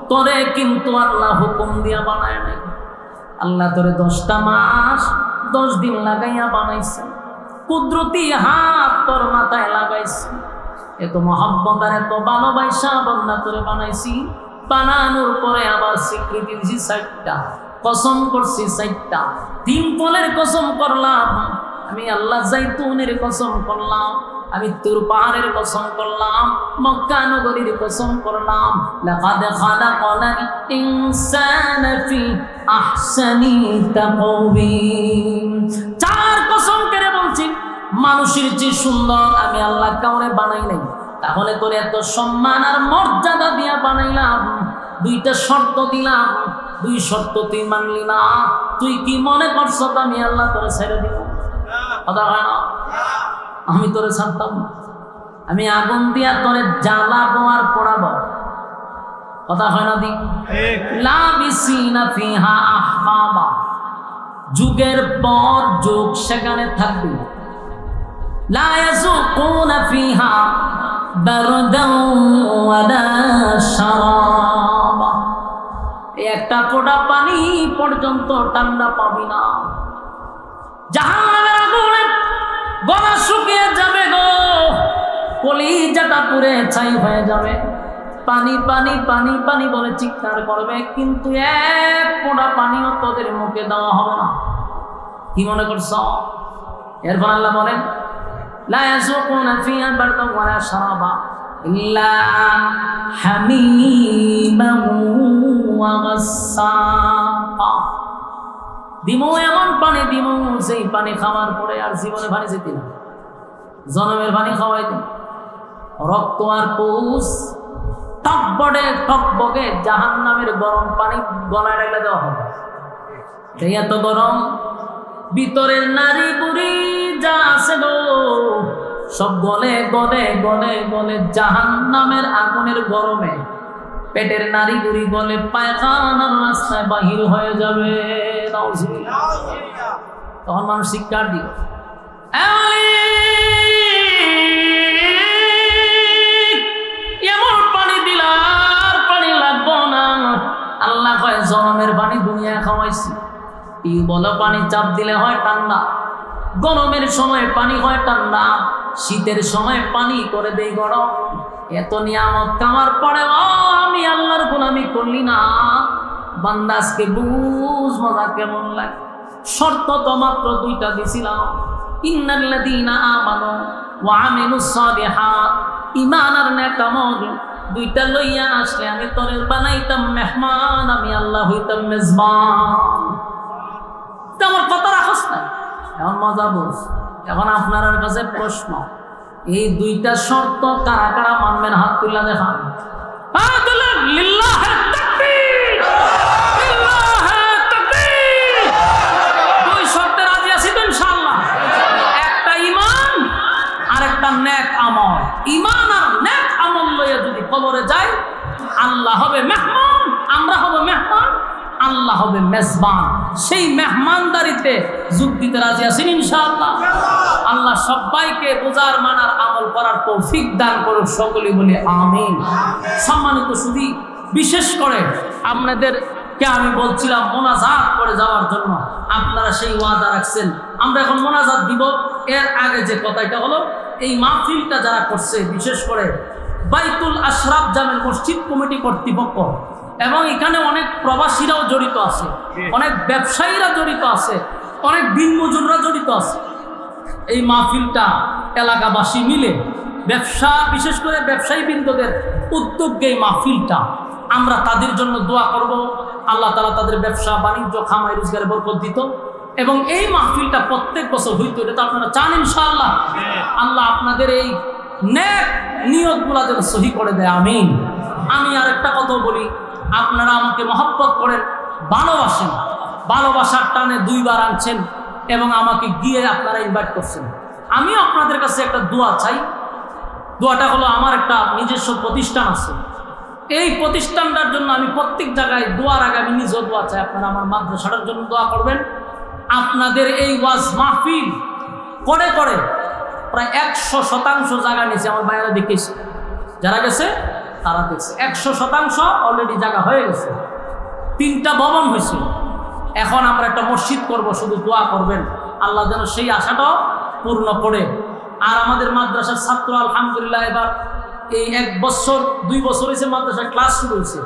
তোরে কিন্তু আল্লাহ হুকুম দিয়া বানায় নাই। আল্লাহ তোরে 10টা মাস 10 দিন লাগাইয়া বানাইছে, কুদরতি হাত তোর মাথায় লাগাইছে। এত মহব্বত আর এত ভালোবাসা বান্দা তোরে বানাইছি। বানানোর পরে আবার স্বীকৃতি দিছি 4টা, কসম করছি 4টা। 3 ফলের কসম করলাম আমি আল্লাহ, জাইতুনের কসম করলাম আমি, তুর পাহাড়ের কসম করলাম, মক্কা নগরীর কসম করলাম। লাকাদ খালাকাল ইনসানা ফি আহসানি তাকওয়িম। 4 কসম করে বলছি, মানুষের যে সুন্দর আমি আল্লাহ কাউরে বানাই নাই, তাহলে তোর এত সম্মান আর মর্যাদা দিয়া বানাইলাম। 2টা শর্ত দিলাম, 2 শর্ত তুই মানলি না। তুই কি মনে করছ আমি আল্লাহ তোরে ছেড়ে দিব? কথা হয় না, আমি তোরে ছাড়তাম না। আমি আগুন দিয়া তোরে জ্বালাবো আর পোড়াবো। কথা হয় না? দিক লাবিসিনা ফিহা আহকাবা, যুগের পর যুগ সেখানে থাকবে। লা ইয়াযুকুনা ফিহা বারদান ওয়ালা শারাবা, একটা ফোঁটা পানি পর্যন্ত ঠান্ডা পাবি না। জাহান্নামের আগুনে গলা শুকিয়ে যাবে গো, কলিজাটা পুড়ে ছাই হয়ে যাবে, পানি পানি পানি পানি বলে চিৎকার করবে, কিন্তু 1 ফোঁটা পানিও তোদের মুখে দেওয়া হবে না। কি মনে করছ? এরপর আল্লাহ বলেন লা ইয়াযুকুনা ফিহা বারদান ওয়ালা শারাবা ইল্লা হামিমান ওয়া গাসসাকা। দিমু এমন পানি দিমু, সেই পানি খাওয়ার পরে আর জীবনে পানি যেতে না, জনমের পানি খাওয়াই দিন। রক্ত আর পুষ টকবগে টকবগে জাহান্নামের গরম পানি গলায় রেখে দেওয়া হবে। এত গরম, ভিতরের নারী বুড়ি যা আছে গো সব গলে গলে গলে গলে জাহান্নামের আগুনের গরমে পেটের নারী বুড়ি গলে পায়খানার রাস্তায় বাহির হয়ে যাবে। তখন মানুষ শিক্ষার দিল, এমন পানি দিলার পানি লাগবো না। আল্লাহ কয় জনমের পানি দুনিয়া খাওয়াইছি, টিউবওয়েল পানি চাপ দিলে হয় ঠান্ডা, গরমের সময় পানি হয় ঠান্ডা, শীতের সময় পানি করে দেই গরম। এত নিয়ামত কামার পরে আমি আল্লাহর গোলামি করলি না। বান্দা আজকে বুঝ মজা কেমন লাগে। শর্ত তো মাত্র 2টা দিছিলাম, ইন্নাল্লাযীনা আমানু ওয়া আমিলুস সালিহাত, ঈমান আর নেক আমল 2টা লইয়া আসলে আমি তোরে বানাইতাম মেহমান, আমি আল্লাহ হইতাম মেজবান। আমার কথা রাখস না, এখন মজা বুঝ। এখন আপনার কাছে প্রশ্ন, এই 2টা শর্ত কারা কারা মানবেন? হাত তুলে দেখান। লিল্লাহি তাকবীর, লিল্লাহি তাকবীর। 2 শর্তে রাজি আছি তো ইনশাআল্লাহ? একটা ঈমান আর একটা নেক আমল। ঈমান আর নেক আমল লইয়া যদি কবরে যাই, আল্লাহ হবে মেহমান, আমরা হব মেহমান, আল্লাহ হবে মেজবান। সেই মেহমানদারিতে যোগ দিতে রাজি আছেন ইনশাআল্লাহ? আল্লাহ সবাইকে বোঝার মানার আমল করার তৌফিক দান করুক, সকলে বলি আমিন। সম্মানিত সুধী, বিশেষ করে আপনাদেরকে আমি বলছিলাম মোনাজাত করে যাওয়ার জন্য, আপনারা সেই ওয়াদা রাখছেন। আমরা এখন মোনাজাত দিব। এর আগে যে কথাটা হলো, এই মাহফিলটা যারা করছে, বিশেষ করে বাইতুল আশরাফ জামে মসজিদ কমিটি কর্তৃপক্ষ, এবং এখানে অনেক প্রবাসীরাও জড়িত আছে, অনেক ব্যবসায়ীরা জড়িত আছে, অনেক দিনমজুররা জড়িত আছে। এই মাহফিলটা এলাকাবাসী মিলে, ব্যবসা বিশেষ করে ব্যবসায়ী বৃন্দদের উদ্যোগে এই মাহফিলটা, আমরা তাদের জন্য দোয়া করব। আল্লাহ তাআলা তাদের ব্যবসা বাণিজ্য খামাই রোজগারে বরকত দিত, এবং এই মাহফিলটা প্রত্যেক বছর হইতো। এটা তো আপনারা চান ইনশাআল্লাহ। আল্লাহ আপনাদের এই নেক নিয়তগুলা যেন সহি করে দেয়, আমিন। আমি আর একটা কথা বলি, আপনারা আমাকে মহব্বত করেন, ভালোবাসেন, ভালোবাসার টানে 2 বার আনছেন এবং আমাকে গিয়ে আপনারা ইনভাইট করছেন। আমিও আপনাদের কাছে একটা দোয়া চাই। দোয়াটা হলো, আমার একটা নিজস্ব প্রতিষ্ঠান আছে, এই প্রতিষ্ঠানটার জন্য আমি প্রত্যেক জায়গায় দোয়ার আগে আমি নিজেও দোয়া চাই। আপনারা আমার মাদ্রাসাটার জন্য দোয়া করবেন। আপনাদের এই ওয়াজ মাহফিল করে করে প্রায় 100% জায়গা নিয়েছে। আমার বাইরে দেখেছি, যারা গেছে তারা দেখছে 100% অলরেডি জায়গা হয়ে গেছে। 3টা ভবন হয়েছে। এখন আমরা একটা মসজিদ করব, শুধু দোয়া করবেন আল্লাহ যেন সেই আশাটাও পূর্ণ করে। আর আমাদের মাদ্রাসার ছাত্র আলহামদুলিল্লাহ এবার এই 1 বছর 2 বছর হয়েছে মাদ্রাসার ক্লাস শুরু হয়েছে।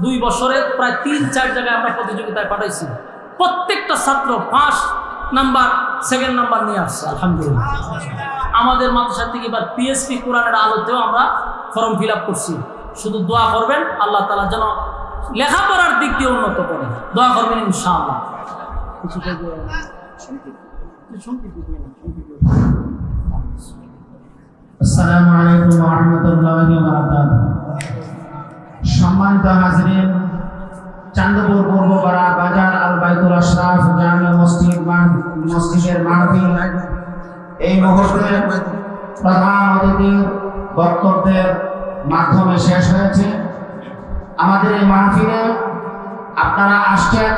2 বছরে প্রায় 3-4 জায়গায় আমরা প্রতিযোগিতায় পাঠাইছি। প্রত্যেকটা ছাত্র 1st নাম্বার 2nd নাম্বার নিয়ে আসছে আলহামদুলিল্লাহ। আমাদের মাদ্রাসা থেকে এবার PSP কোরআনের আলোতেও আমরা ফর্ম ফিল আপ করছি। শুধু দোয়া করবেন আল্লাহ তাআলা যেন লেখাপড়ার দিক দিয়ে উন্নত করে। দোয়া করবেন ইনশাআল্লাহ। আসসালামু আলাইকুম ওয়া রাহমাতুল্লাহি ওয়া বারাকাতুহু। সম্মানিত হাজিরিন, চান্দপুর পূর্বপাড়া বাজার আল বাইতুল আশরাফ জামে মসজিদের মাহফিল এই মুহূর্তে প্রধান অতিথির বক্তব্যের মাধ্যমে শেষ হয়েছে। আমাদের এই মাহফিলে আপনারা আসছেন,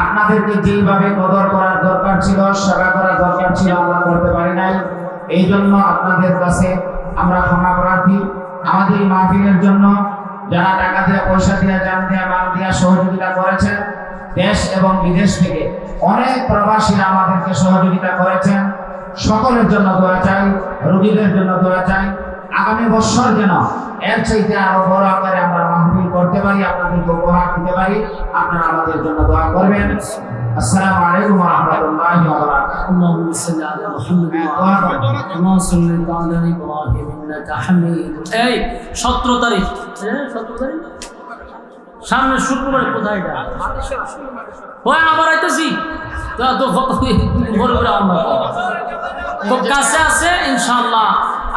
আপনাদেরকে যেইভাবে কদর করার দরকার ছিল, সেবা করার দরকার ছিল, আমরা করতে পারি নাই। এই জন্য আপনাদের কাছে আমরা ক্ষমা প্রার্থী। আমাদের এই মাহফিলের জন্য যারা টাকা দিয়ে, পয়সা দিয়ে, জান দিয়ে, মাল দিয়ে সহযোগিতা করেছেন, দেশ এবং বিদেশ থেকে অনেক প্রবাসীরা আমাদেরকে সহযোগিতা করেছেন, সকলের জন্য দোয়া চাই, রোগীদের জন্য দোয়া চাই। আগামী বছর যেন এর চাইতে আরো বড় আকারে আমরা মাহফিল করতে পারি, আপনাদেরকে উপহার দিতে পারি। আপনারা আমাদের জন্য দোয়া করবেন। আসসালামু আলাইকুম ওয়া রাহমাতুল্লাহি ওয়া বারাকাতুহু। اللهم صل على محمد كما صليت على ابراهيم انك حميد। এই 17 তারিখ, 17 তারিখ সামনে শুক্রবার, কোথায় এটা? ওই আবার আইতেছি তো ঘরে ঘুরে আমরা খুব কাছে আছে ইনশাআল্লাহ।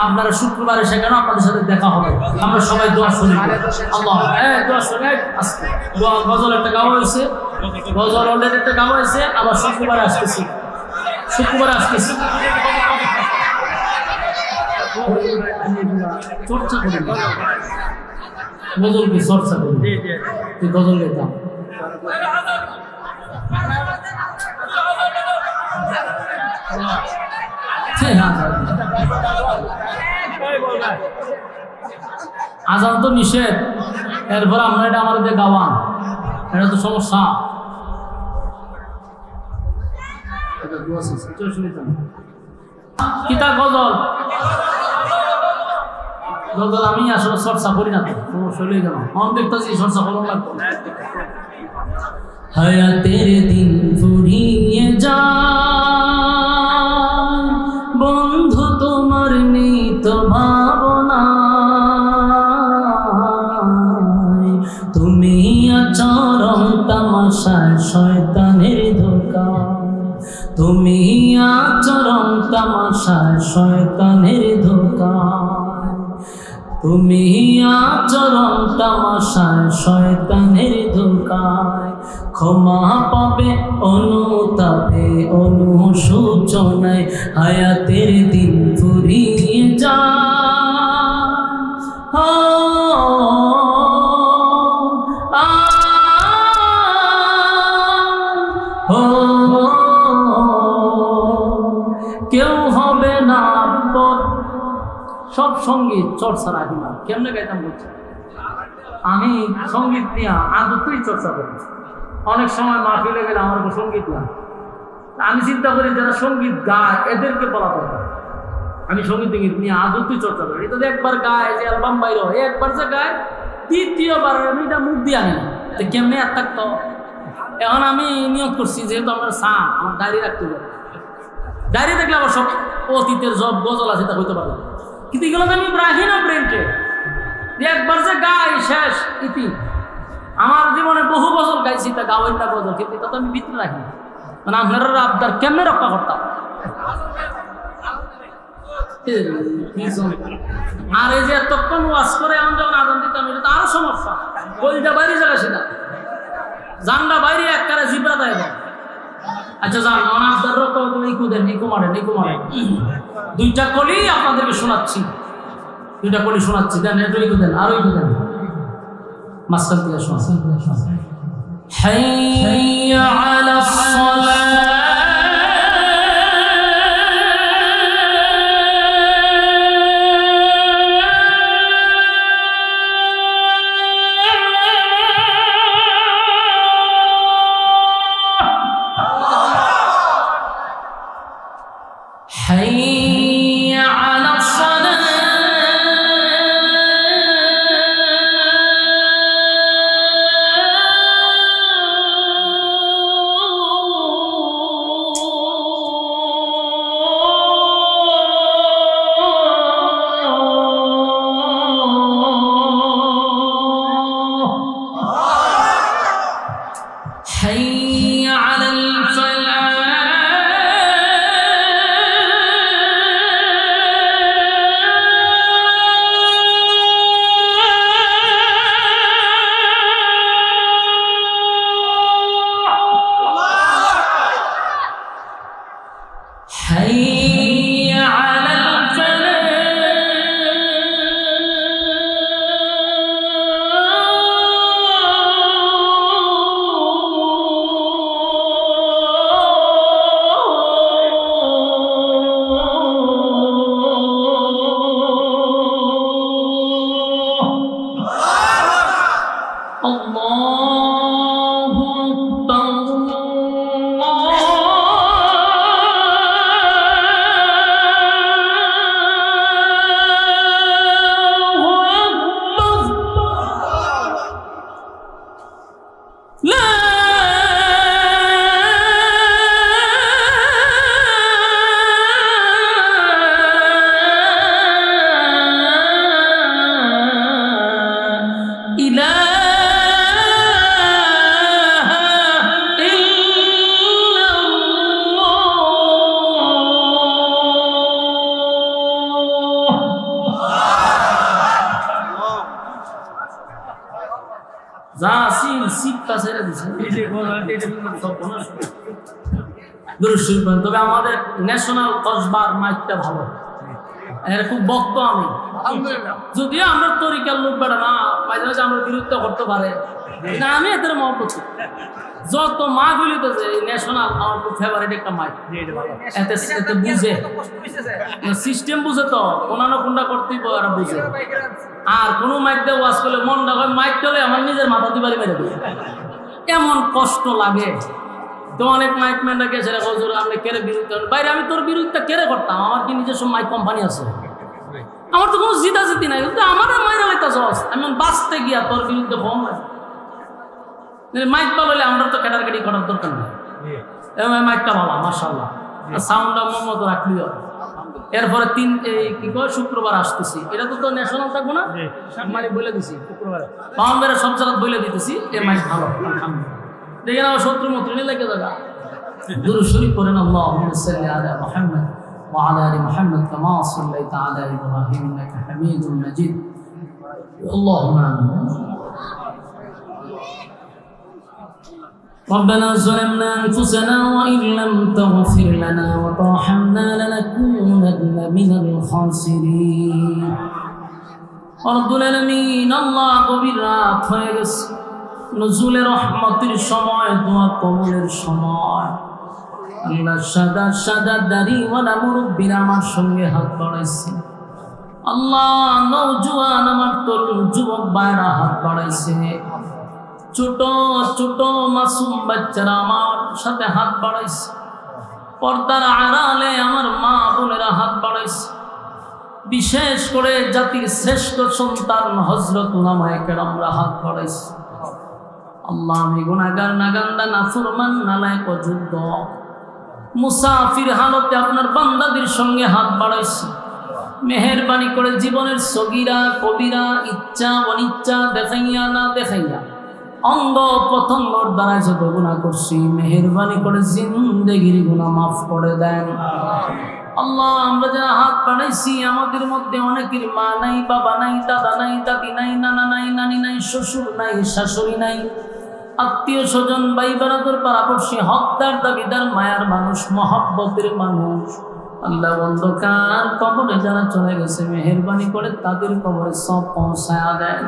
আপনারা শুক্রবারে সেখানে আপনাদের সাথে দেখা হবে। আমরা সবাই দোয়া শুনি। আল্লাহ দোয়া শুনে আজকে গজল একটা গাওয়া হয়েছে, গজল অলরেডি একটা গাওয়া হয়েছে। আবার শুক্রবারে আসতেছি, শুক্রবারে আসতেছি। চর্চা করি, গজল কি চর্চা করি, গজল গাইতাম। আজান তো নিষেধ, এরপর আমরা এটা আমাদের গাওয়ান, এটা তো সমস্যা। কিতা গজল, গজল আমি আসলে চর্চা করি না, তো সমস্যা হলেই গেল। আমি দেখতেছি চর্চা করুন লাগতো। হায়াতের দিন ফুরিয়ে যা বন্ধু, তোমার নেই তো ভাবনা। তুমি আচরণ তামাশায় শয়তানের ধোঁকা, তুমি আচরণ তামাশায় শয়তানের ধোঁকা, তুমি আচরণ তামাশায় শয়তানের ধোঁকায়। ক্ষমা পাবে অনুতাপে অনুশোচনায়, হায়াতের দিন ফুরিয়ে যায়। সঙ্গীত চর্চা রাখি না। কেমনে গাইতাম বলছি, আমি সঙ্গীত নিয়ে আদতই চর্চা করি। অনেক সময় মাহফিলে গেলে আমার সঙ্গীত না, আমি চিন্তা করি যারা সঙ্গীত গায় এদেরকে বলা দরকার। আমি সঙ্গীত নিয়ে আদতই চর্চা করি। এটা একবার গায় যে অ্যালবাম বাইর হয়, একবার যে গায় তৃতীয়বার আমি এটা মুখ দিয়ে আনি না, কেমনে আর থাকতো। এখন আমি নিয়োগ করছি যেহেতু আমার আমার ডায়েরি রাখতে হবে, ডায়েরি দেখলে আবার সব অতীতের সব গজল আছে তা হইতে পারবে, কিন্তু এগুলো আমি রাখি না প্রিন্টে। একবার যে গাই শেষ ইতি। আমার জীবনে বহু গজল গাইছি, তা গাওয়াই না গজল, কিন্তু এটা তো আমি ভিতরে রাখি না। মানে আপনারা আবদার কেমনে রক্ষা করতাম। আর এই যে এতক্ষণ ওয়াজ করে আমি যখন আজান দিতাম, এটা তো আরো সমস্যা। কলজা বাইরে যাচ্ছে না, জানলা বাইরে এক কারে জিব্রা দেয়। আচ্ছা যান, আপনার রক্ষা ইকু দেন, ইকু মারেন, ইকু মারেন। দুইটা কলি আপনাদেরকে শোনাচ্ছি, দুইটা কলি শোনাচ্ছি, দেন এটা ইকু দেন, আরো ইকু দেন, মাঝখান থেকে শোনাচ্ছি। হাইয়া আলাস সালাহ حي على الصلاة حي على الفلاح حي على الفلاح الله যা সিল সিপটা ছেড়ে দিছে। তবে আমাদের ন্যাশনাল কসবার মাইকটা ভালো, এর খুব বক্ত আমি, যদিও আমরা তরিকার লোক বেড়া না, মাঝে মাঝে আমরা বিরুদ্ধ করতে পারে, আমি এদের মহব্বত যত মাহফিল হইতেছে ন্যাশনাল আমার খুব ফেভারিট একটা মাইক। এতে এতে বুঝে সিস্টেম বুঝে, তো কোনানো কোনটা করতেই এরা বুঝে। আর কোনো মাইক দিয়ে ওয়াজ করলে মনটা হয় মাইক চলে আমার নিজের মাথা দিবারি মেরে দেবে, এমন কষ্ট লাগে। তো অনেক মাইক ম্যানরা গেছে হজুর আপনি কেড়ে বিরুদ্ধে বাইরে, আমি তোর বিরুদ্ধে কেড়ে করতাম, আমার কি নিজস্ব মাইক কোম্পানি আছে, আমার তো কোনো জিতাজিতি নাই, কিন্তু আমার মাইরা লাইতা সস আমি বাঁচতে গিয়া তোর বিরুদ্ধে কম নাই। মাইক ভালো হলে আমরা তো ক্যাটারকেটি করার দরকার নেই, মাইকটা ভালো মাশাআল্লাহ, সাউন্ডটা মন মতো রাখলি হয়। এরপরে কি কয় শুক্রবার আসতেছি, এটা তো ন্যাশনাল থাকবো না, মানে বলে দিছি শুক্রবার পাউন্ডারে সব জায়গা বলে দিতেছি এ মাইক ভালো আলহামদুলিল্লাহ। দেখেন আমার শত্রু মন্ত্রী নিয়ে লাগে জায়গা দুরূদ শরীফ পড়েন আল্লাহুম্মা সাল্লি আলা মুহাম্মদ ওয়া আলা আলি মুহাম্মদ কামা সাল্লাইতা আলা ইব্রাহিম ইন্নাকা হামিদুম মাজিদ। আল্লাহুম্মা আমিন। ربنا ظلمنا أنفسنا وإن لم تغفر لنا وترحمنا لنكونن من الخاسرين رب العالمين। আল্লাহ গভীর রাত হয়ে গেছে, নজুলের রহমতের সময়, দোয়া কবুলের সময়। আল্লাহ সাদা সাদা দাড়িওয়ালা মুরব্বীরা আমার সঙ্গে হাত বাড়াইছে, আল্লাহ নওজোয়ান আমার তরুণ যুবক ভাইরা হাত বাড়াইছে, ছোট ছোট মাসুম বাচ্চারা আমার সাথে হাত বাড়াইছে, পর্দার আড়ালে আমার মা বোনেরা হাত বাড়াইছে, বিশেষ করে জাতির শ্রেষ্ঠ সন্তান হযরত উলামায়ে কেরামরা হাত বাড়াইছে। আল্লাহ আমি গুনাহগার নাগান্দা নাফরমান নালায়েক অযোগ্য মুসাফির হালতে আপনার বান্দাদের সঙ্গে হাত বাড়াইছে। মেহেরবানি করে জীবনের সগীরা কবিরা ইচ্ছা অনিচ্ছা দেখাইয়া না দেখাইয়া অঙ্গ প্রত্যঙ্গর দ্বারা যত গুনাহ করছি মেহেরবানি করে জিন্দেগির গুনাহ মাফ করে দেন। আল্লাহ আমরা যারা হাত বাড়াইছি আমাদের মধ্যে অনেকের মা নাই, বাবা নাই, দাদা নাই, দাদি নাই, নানা নাই, নানি নাই, শ্বশুর নাই, শাশুড়ি নাই, আত্মীয় স্বজন, ভাই বারাদর, পাড়াপড়শি, হকদার, দাবিদার, মায়ার মানুষ, মহব্বতের মানুষ। আল্লাহ অন্ধকার কবরে যারা চলে গেছে মেহেরবানি করে তাদের কবরে সব পৌঁছায়া দেন।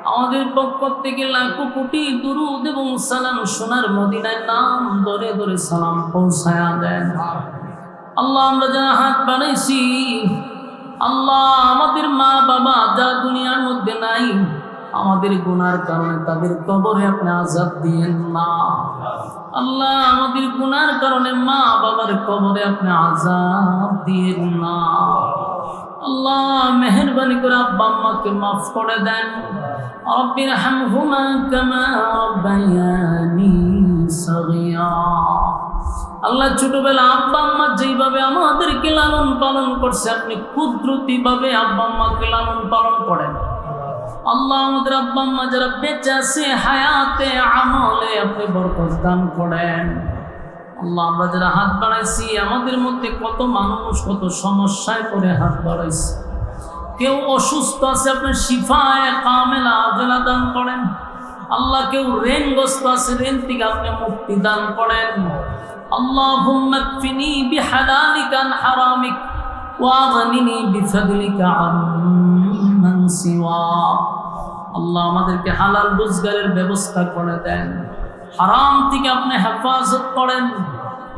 আমাদের পক্ষ থেকে লাখো কোটি দুরূদ এবং সালাম সোনার মদিনায় নাম ধরে ধরে সালাম পৌঁছায়া দেন। আল্লাহ আমরা যারা হাত বাড়াইছি আল্লাহ আমাদের মা বাবা যারা দুনিয়ার মধ্যে নাই আমাদের গুনার কারণে তাদের কবরে আপনি আযাব দিয়েন না। আল্লাহ আমাদের গুনার কারণে মা বাবার কবরে আপনি আযাব দিয়েন না। আল্লাহ মেহেরবানি করে আব্বা আম্মাকে মাফ করে দেন। রব্বির হামহুমা কামা রাব্বায়ানি সগীরা। আল্লাহ ছোটবেলা আব্বা আম্মা যেইভাবে আমাদেরকে লালন পালন করছে আপনি কুদরতিভাবে আব্বা আম্মাকে লালন পালন করেন। আল্লাহ আমাদের আব্বা আম্মা যারা বেঁচে আছে হায়াতে আমলে আপনি বরকত দান করেন। আল্লাহ আমরা যারা হাত বাড়াইছি আমাদের মধ্যে কত মানুষ কত সমস্যায় পড়ে হাত বাড়াইছে, কেউ অসুস্থ আছে আপনি শিফায়ে কামেলা আজলা দান করেন। আল্লাহ কেউ ঋণগ্রস্ত আছে ঋণ থেকে আপনি মুক্তি দান করেন। আল্লাহুম্মা কফিনি বিহালালিকা আন হারামিক ওয়া আগনিনি বিফাদলিকা আম্মান সিওয়া। আল্লাহ আমাদেরকে হালাল রোজগারের ব্যবস্থা করে দেন, হারাম থেকে আপনি হেফাজত করেন।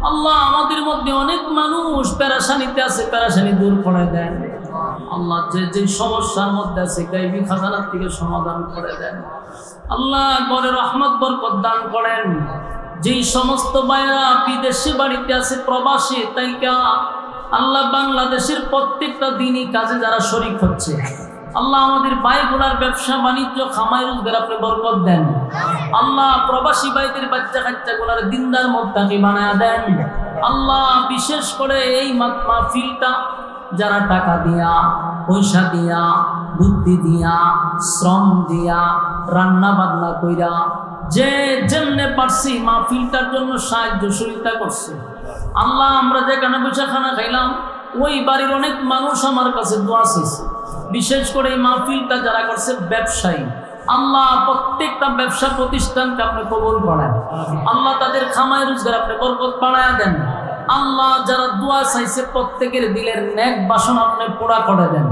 আল্লাহ আমাদের মধ্যে অনেক মানুষ পেরেশানিতে আছে, পেরেশানি দূর করে দেন। আল্লাহ যে যে সমস্যার মধ্যে আছে গায়বী খাজানার থেকে সমাধান করে দেন। আল্লাহ ঘরে রহমত বরকত দান করেন। যেই সমস্ত ভাইরা বিদেশে বাড়িতে আছে প্রবাসী তাইকা আল্লাহ বাংলাদেশের প্রত্যেকটা দিনই কাজে যারা শরীক হচ্ছে আল্লাহ আমাদের ভাইগুলার ব্যবসা বাণিজ্য খামাই রোজগার আপনি বরকত দেন। আল্লাহ প্রবাসী ভাইদের বাচ্চা কাচ্চাগুলার দিনদার মুত্তাকি বানায়া দেন। আল্লাহ বিশেষ করে এই মাহফিলটা যারা টাকা দিয়া পয়সা দিয়া বুদ্ধি দিয়া শ্রম দিয়া রান্না বান্না কইরা যে যেমনে পারছি মাহফিলটার জন্য সাহায্য সহযোগিতা করছে আল্লাহ আমরা যেখানে বসে খানা খাইলাম ওই বাড়ির অনেক মানুষ আমার কাছে দোয়া চেয়েছে। বিশেষ করে এই মাহফিলটা যারা করছে ব্যবসায়ী আল্লাহ প্রত্যেকটা ব্যবসা প্রতিষ্ঠানকে আপনি কবুল করেন। আল্লাহ তাদের খামায় রোজগার আপনি বরকত বাড়ায়া দেন। আল্লাহ যারা দোয়া চাইছে প্রত্যেকের দিলের নেক বাসনা আপনি পুরা করে দেন।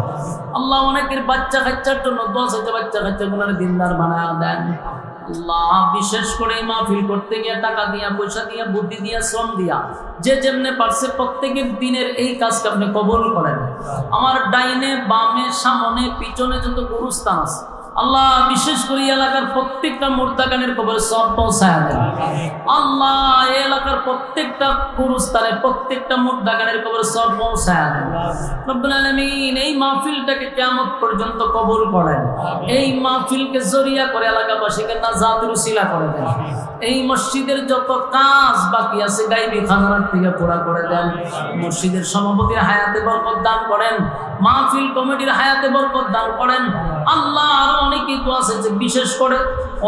আল্লাহ অনেকের বাচ্চা কাচ্চার জন্য দোয়া চাইছে, বাচ্চা কাচ্চাগুলোর দিনদার বানায়া দেন। আল্লাহ বিশেষ করে এই মাহফিল করতে গিয়ে টাকা দিয়া পয়সা দিয়া বুদ্ধি দিয়া শ্রম দিয়া যে যেমনে পারছে প্রত্যেকের দিনের এই কাজকে আপনি কবুল করেন। আমার ডাইনে বামে সামনে পিছনে যত গুরুস্থান আছে আল্লাহ বিশেষ করে এলাকার প্রত্যেকটা মুর্দাগানের কবরে সব পৌঁছায় দেন। আল্লাহ এই এলাকার প্রত্যেকটা গুরুস্থানে প্রত্যেকটা মুর্দাগানের কবরে সব পৌঁছায় দেন। রব্বুল আলামিন এই মাহফিলটাকে কিয়ামত পর্যন্ত কবুল করেন। এই মাহফিলকে জরিয়া করে এলাকাবাসীকে নাজাতের উসিলা করে দেন। এই মসজিদের যত কাজ বাকি আছে গায়বী খাজানার থেকে পুরা করে দেন। মসজিদের সভাপতির হায়াতে বরকত দান করেন, মাহফিল কমিটির হায়াতে বরকত দান করেন। আল্লাহ আরো অনেকেই দোয়া আছে, বিশেষ করে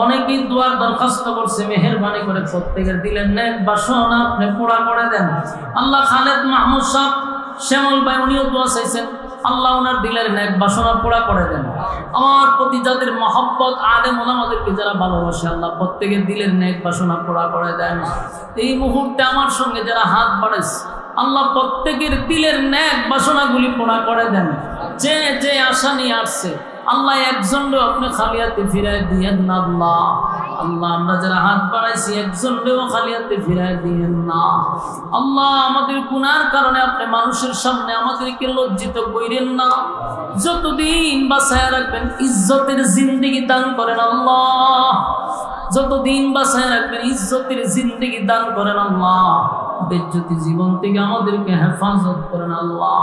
অনেকেই দোয়ার দরখাস্ত করছে, মেহেরবানি করে প্রত্যেকের দিলেন নেক বাসনা আপনি পুরা করে দেন। আল্লাহ খালেদ মাহমুদ সাহেব শ্যামল ভাই উনিও দোয়া চাইছেন, আল্লাহ ওনার দিলের নেক বাসনা পুরা করে দেন। আমার প্রতি যাদের মহব্বত আলেম ওলামাদেরকে যারা ভালোবাসে আল্লাহ প্রত্যেকের দিলের নেক বাসনা পুরা করে দেন। এই মুহূর্তে আমার সঙ্গে যারা হাত বাড়াইছে আল্লাহ প্রত্যেকের দিলের নেক বাসনাগুলি পুরা করে দেন। যে যে আশা নিয়ে আসছে আল্লাহ একজনও আপনি খালিয়াতে ফিরাই দিয়েন না। আল্লাহ আল্লাহ আমরা যারা হাত বাড়াইছি একজনকেও খালি হাতে ফিরাই দিয়েন না আল্লাহ। আমাদের গুনার কারণে আপনি মানুষের সামনে আমাদেরকে লজ্জিত কইরেন না। যতদিন বাঁচায় রাখবেন ইজ্জতের জিন্দেগি দান করেন আল্লাহ। যতদিন বাঁচায় রাখবেন ইজ্জতের জিন্দেগি দান করেন আল্লাহ। বেজ্জতি জীবন থেকে আমাদেরকে হেফাজত করেন আল্লাহ।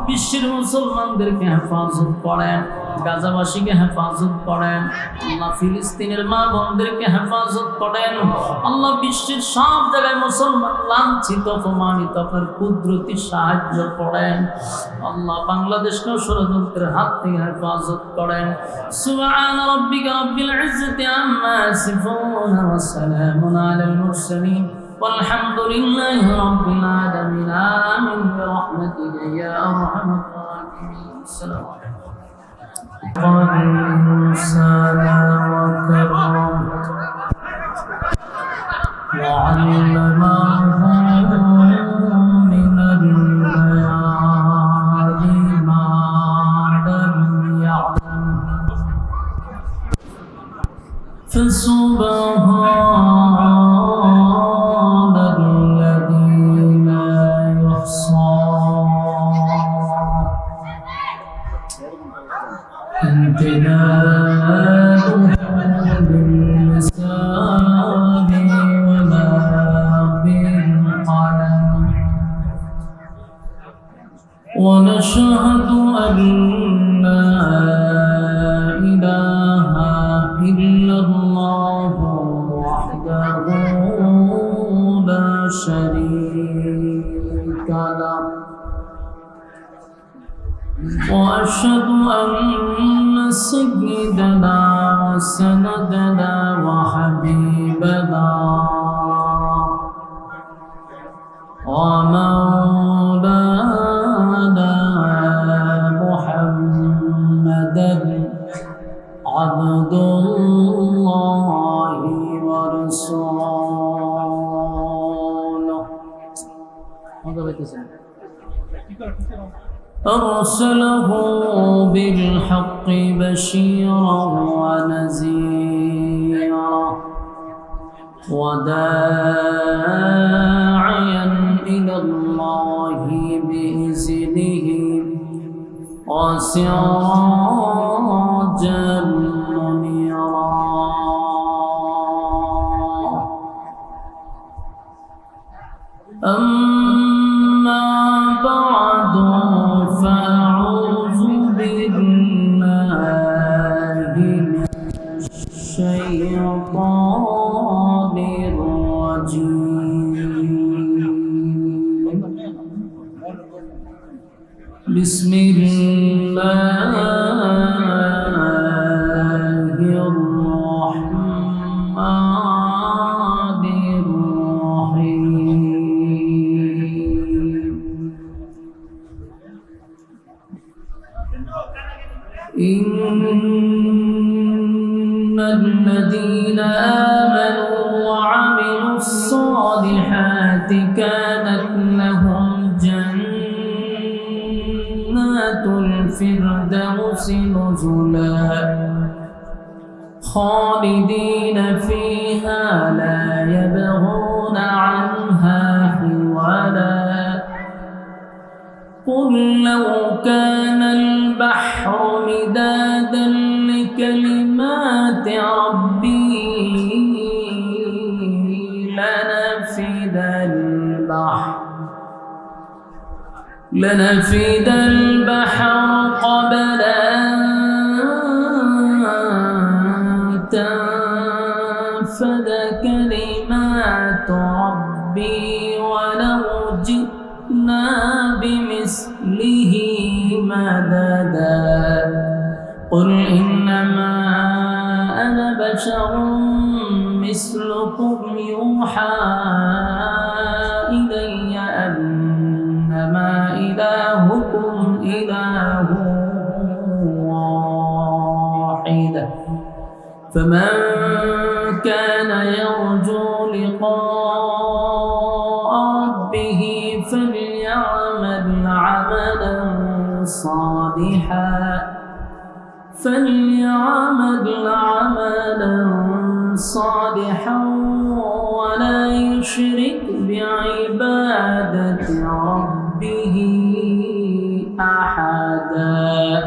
বিশ্বের মুসলমানদেরকে হেফাজত করেন, গাজাবাসীকে হেফাজত করেন আল্লাহ। ফিলিস্তিনের মা বোনদেরকে হেফাজত করেন আল্লাহ। বিশ্বের সব জায়গায় মুসলমান লাঞ্ছিত অপমানিত, আপনার কুদরতি সাহায্য করেন আল্লাহ। বাংলাদেশকে ষড়যন্ত্রের হাত থেকে হেফাজত করেন। সুবহান রাব্বিকা রাব্বিল ইজ্জাতি আম্মা ইয়াসিফুন ওয়া সালামুন আলাল মুরসালিন والحمد لله رب العالمين آمين برحمتك يا أرحم الراحمين. السلام عليكم. الإنسان وكرم وعلمه من البيان ما لم يعلم فسبحان الذي لا يحصى امتداده باللسان ولا بالقلم ونشهد أن لا إله إلا الله وحده لا شريك له وأشهد أن سيدنا وسندنا وحبيبنا ومولانا محمدا عبد الله ورسوله أرسله بالحق بشيرا ونذيرا وداعيا إلى الله بإذنه وسراجا منيرا. أما بعد فأعوذ بالله من الشيطان الرجيم. بسم الله الرحمن الرحيم. إن الذين آمنوا وعملوا الصالحات كانت لهم جنات الفردوس نزلا خالدين فيها لا يبغون عنها حولا. قل لو كان البحر مدادا لكلمات ربي لنفد البحر قبل أن تنفد كلمات ربي ولو جئنا بمثله مددا. قل إنما أنا بشر مثلكم يوحى إلي أنما إلهكم إله واحد فمن كان يرجو لقاء ربه فليعمل عملا صالحا صالحا ولا يشرك بعبادة ربه أحدا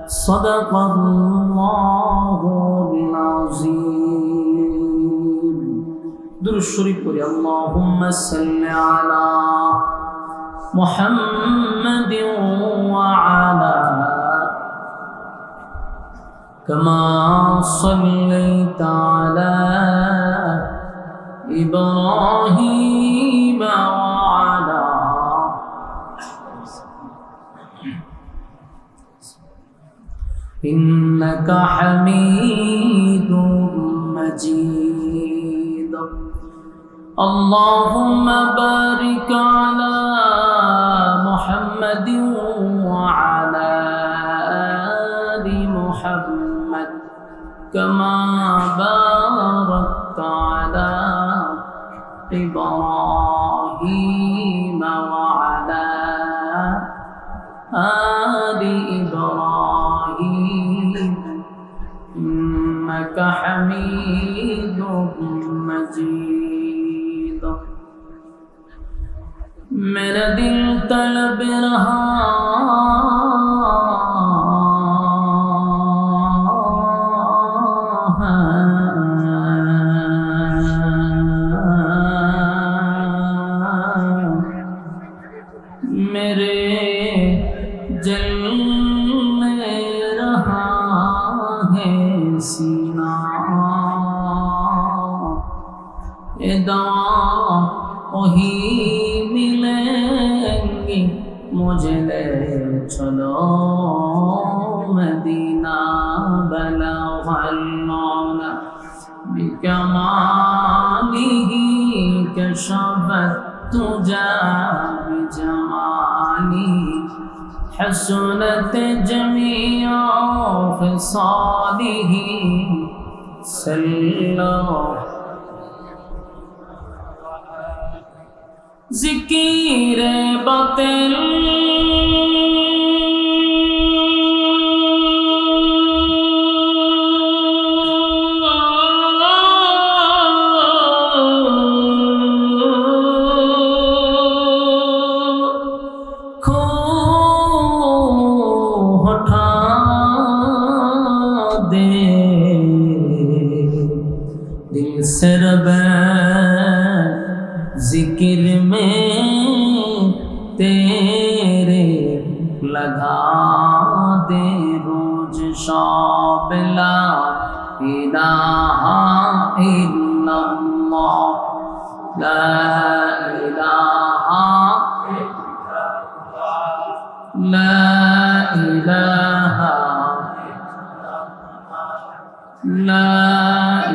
صدق الله العظيم درود الشريف قولي اللهم صل على محمد وعلى كما صليت على إبراهيم وعلى إنك حميد مجيد اللهم بارك على محمد وعلى آل محمد كما باركت على إبراهيم وعلى آل إبراهيم إنك حميد مجيد मेरा दिल तलब रहा मेरे जलने रहा है सीना ये दवा वही मिलेंगी मुझे ले चलो मदीना बलगल मौला बिकमालिही कशफत तुजा बिजमाली हसनत जमीआ फिसालिही सल्लल्लाहु ज़िकीर बातिल खो हटा दे दिल से रबे जिक्र में तेरे लगा दे रोज शाब ला इलाहा इल्लल्लाह ला इलाहा ला इलाहा ला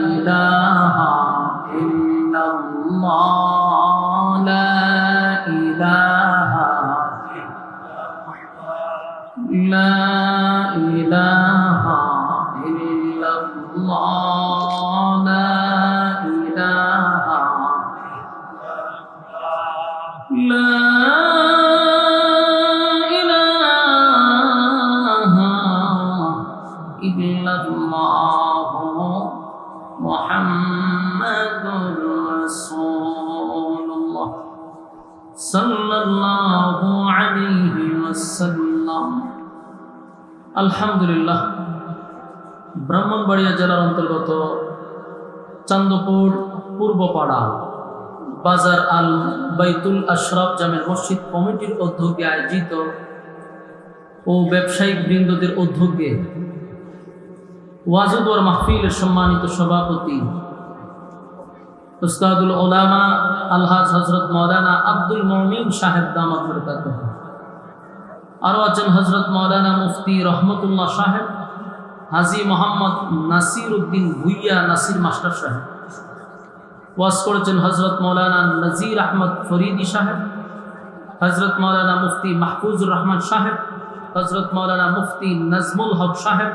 इलाहा इल्लल्लाह لا إله إلا الله لا إله لا إله إلا الله محمد رسول الله صلى الله عليه وسلم আলহামদুলিল্লাহ ব্রাহ্মণবাড়িয়া জেলার অন্তর্গত চান্দপুর পূর্বপাড়া বাজার আল বাইতুল আশরাফ জামের মসজিদ কমিটির উদ্যোগে আয়োজিত ও ব্যবসায়িক বৃন্দদের উদ্যোগে ওয়াজুদ ওয়ার মাহফিলের সম্মানিত সভাপতি উস্তাদুল উলামা আলহাজ হযরত মাওলানা আব্দুল মুমিন সাহেব দামাত বরকাতুহু আরও আছেন হযরত মাওলানা মুফতি রহমতুল্লাহ সাহেব, হাজী মোহাম্মদ নাসির উদ্দিন ভুইয়া নাসির মাস্টার সাহেব। ওয়াজ করেছেন হযরত মাওলানা নজির আহমদ ফরিদি সাহেব, হযরত মাওলানা মুফতি মাহফুজুর রহমান সাহেব, হযরত মাওলানা মুফতি নজমুল হক সাহেব,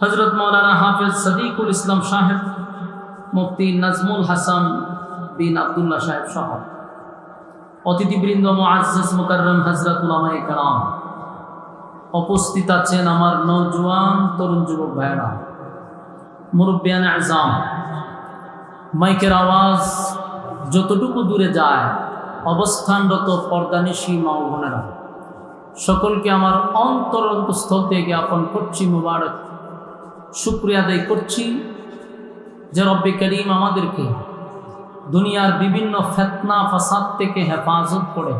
হযরত মাওলানা হাফেজ সদিকুল ইসলাম সাহেব, মুফতি নজমুল হাসান বিন আব্দুল্লাহ সাহেব সহ অতিথিবৃন্দ, মুআজ্জাজ মুকাররম হযরত উলামায়ে কেরাম, উপস্থিত আছেন আমার নওজোয়ান তরুণ যুবক ভাইরা। মুরব্বিয়ান আযম, মাইকের আওয়াজ যতটুকু দূরে যায়, অবস্থানরত পর্দানিশী মা ও বোনেরা, সকলকে আমার অন্তরস্থল থেকে জ্ঞাপন করছি মুবারক, শুকরিয়া আদায় করছি যে রব্বে করিম আমাদেরকে দুনিয়ার বিভিন্ন ফিতনা ফাসাদ থেকে হেফাজত করে,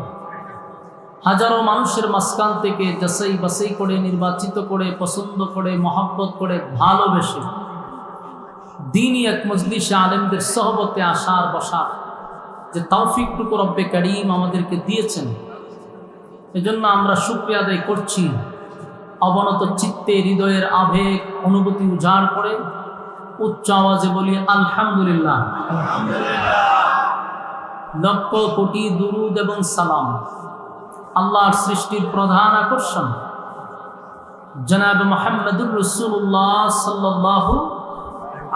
হাজারো মানুষের মাঝখান থেকে যাচাই বাছাই করে, নির্বাচিত করে, পছন্দ করে, মহব্বত করে, ভালোবেসে দ্বীনি এক মজলিসে আলেমদের সহবতে আসার বসার যে তৌফিকটুকু রব্বে করিম আমাদেরকে দিয়েছেন, এজন্য আমরা শুকরিয়া আদায় করছি। অবনত চিত্তে হৃদয়ের আবেগ অনুভূতি উজাড় করে উচ্চ আওয়াজে বলি আলহামদুলিল্লাহ। লক্ষ কোটি দুরুদ এবং সালাম আল্লাহর সৃষ্টির প্রধান আকর্ষণ জনাব মুহাম্মদুর রাসূলুল্লাহ সাল্লাল্লাহু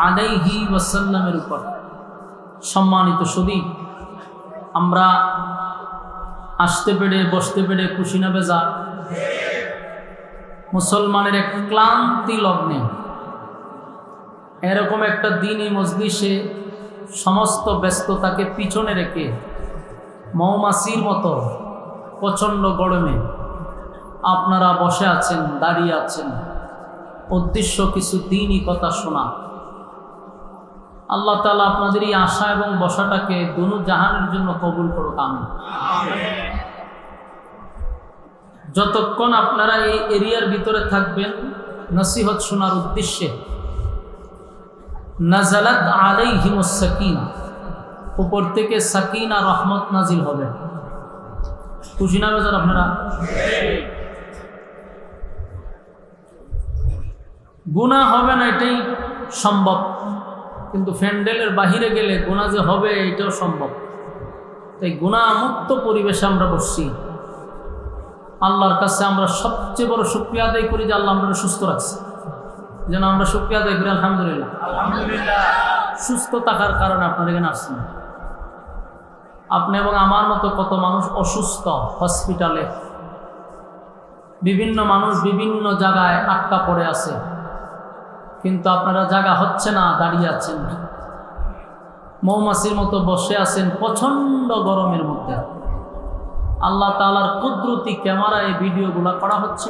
আলাইহি ওয়াসাল্লামের উপর। সম্মানিত সুধী, আমরা আসতে পেরে বসতে পেরে খুশি না বেজার? মুসলমানের এক ক্লান্তি লগ্নে এরকম একটা দ্বীনি মজলিসে সমস্ত ব্যস্ততাকে পিছনে রেখে মৌমাছির মতো প্রচণ্ড গরমে আপনারা বসে আছেন, দাঁড়িয়ে আছেন, উদ্দেশ্য কিছু দ্বীনি কথা শোনা। আল্লাহ তাআলা আপনাদের এই আশা এবং বসাটাকে দুনু জাহানের জন্য কবুল করুক, আমিন। যতক্ষণ আপনারা এই এরিয়ার ভিতরে থাকবেন নসিহত শোনার উদ্দেশ্যে, নাজালাত আলাইহিমুস সাকিনা, উপর থেকে সাকিনা রহমত নাজিল হবে। খুশি না বেজার আপনারা? গুনাহ হবে না এটাই সম্ভব, কিন্তু প্যান্ডেলের বাহিরে গেলে গুনাহ যে হবে এটাও সম্ভব। তাই গুনাহমুক্ত পরিবেশে আমরা বসছি। আল্লাহর কাছে আমরা সবচেয়ে বড় শুকরিয়া আদায় করি যে আল্লাহ আমরা সুস্থ রাখছে, যেন আমরা শুকরিয়া আদায় করি আলহামদুলিল্লাহ। সুস্থ থাকার কারণে আপনার এখানে আসছেন। আপনি এবং আমার মতো কত মানুষ অসুস্থ, হসপিটালে বিভিন্ন মানুষ বিভিন্ন জায়গায় আটকা পড়ে আছে, কিন্তু আপনারা জায়গা হচ্ছে না, দাঁড়িয়ে আছেন, মৌমাছির মতো বসে আছেন প্রচণ্ড গরমের মধ্যে। আল্লাহ তাআলার কুদরতি ক্যামেরায় ভিডিওগুলো করা হচ্ছে।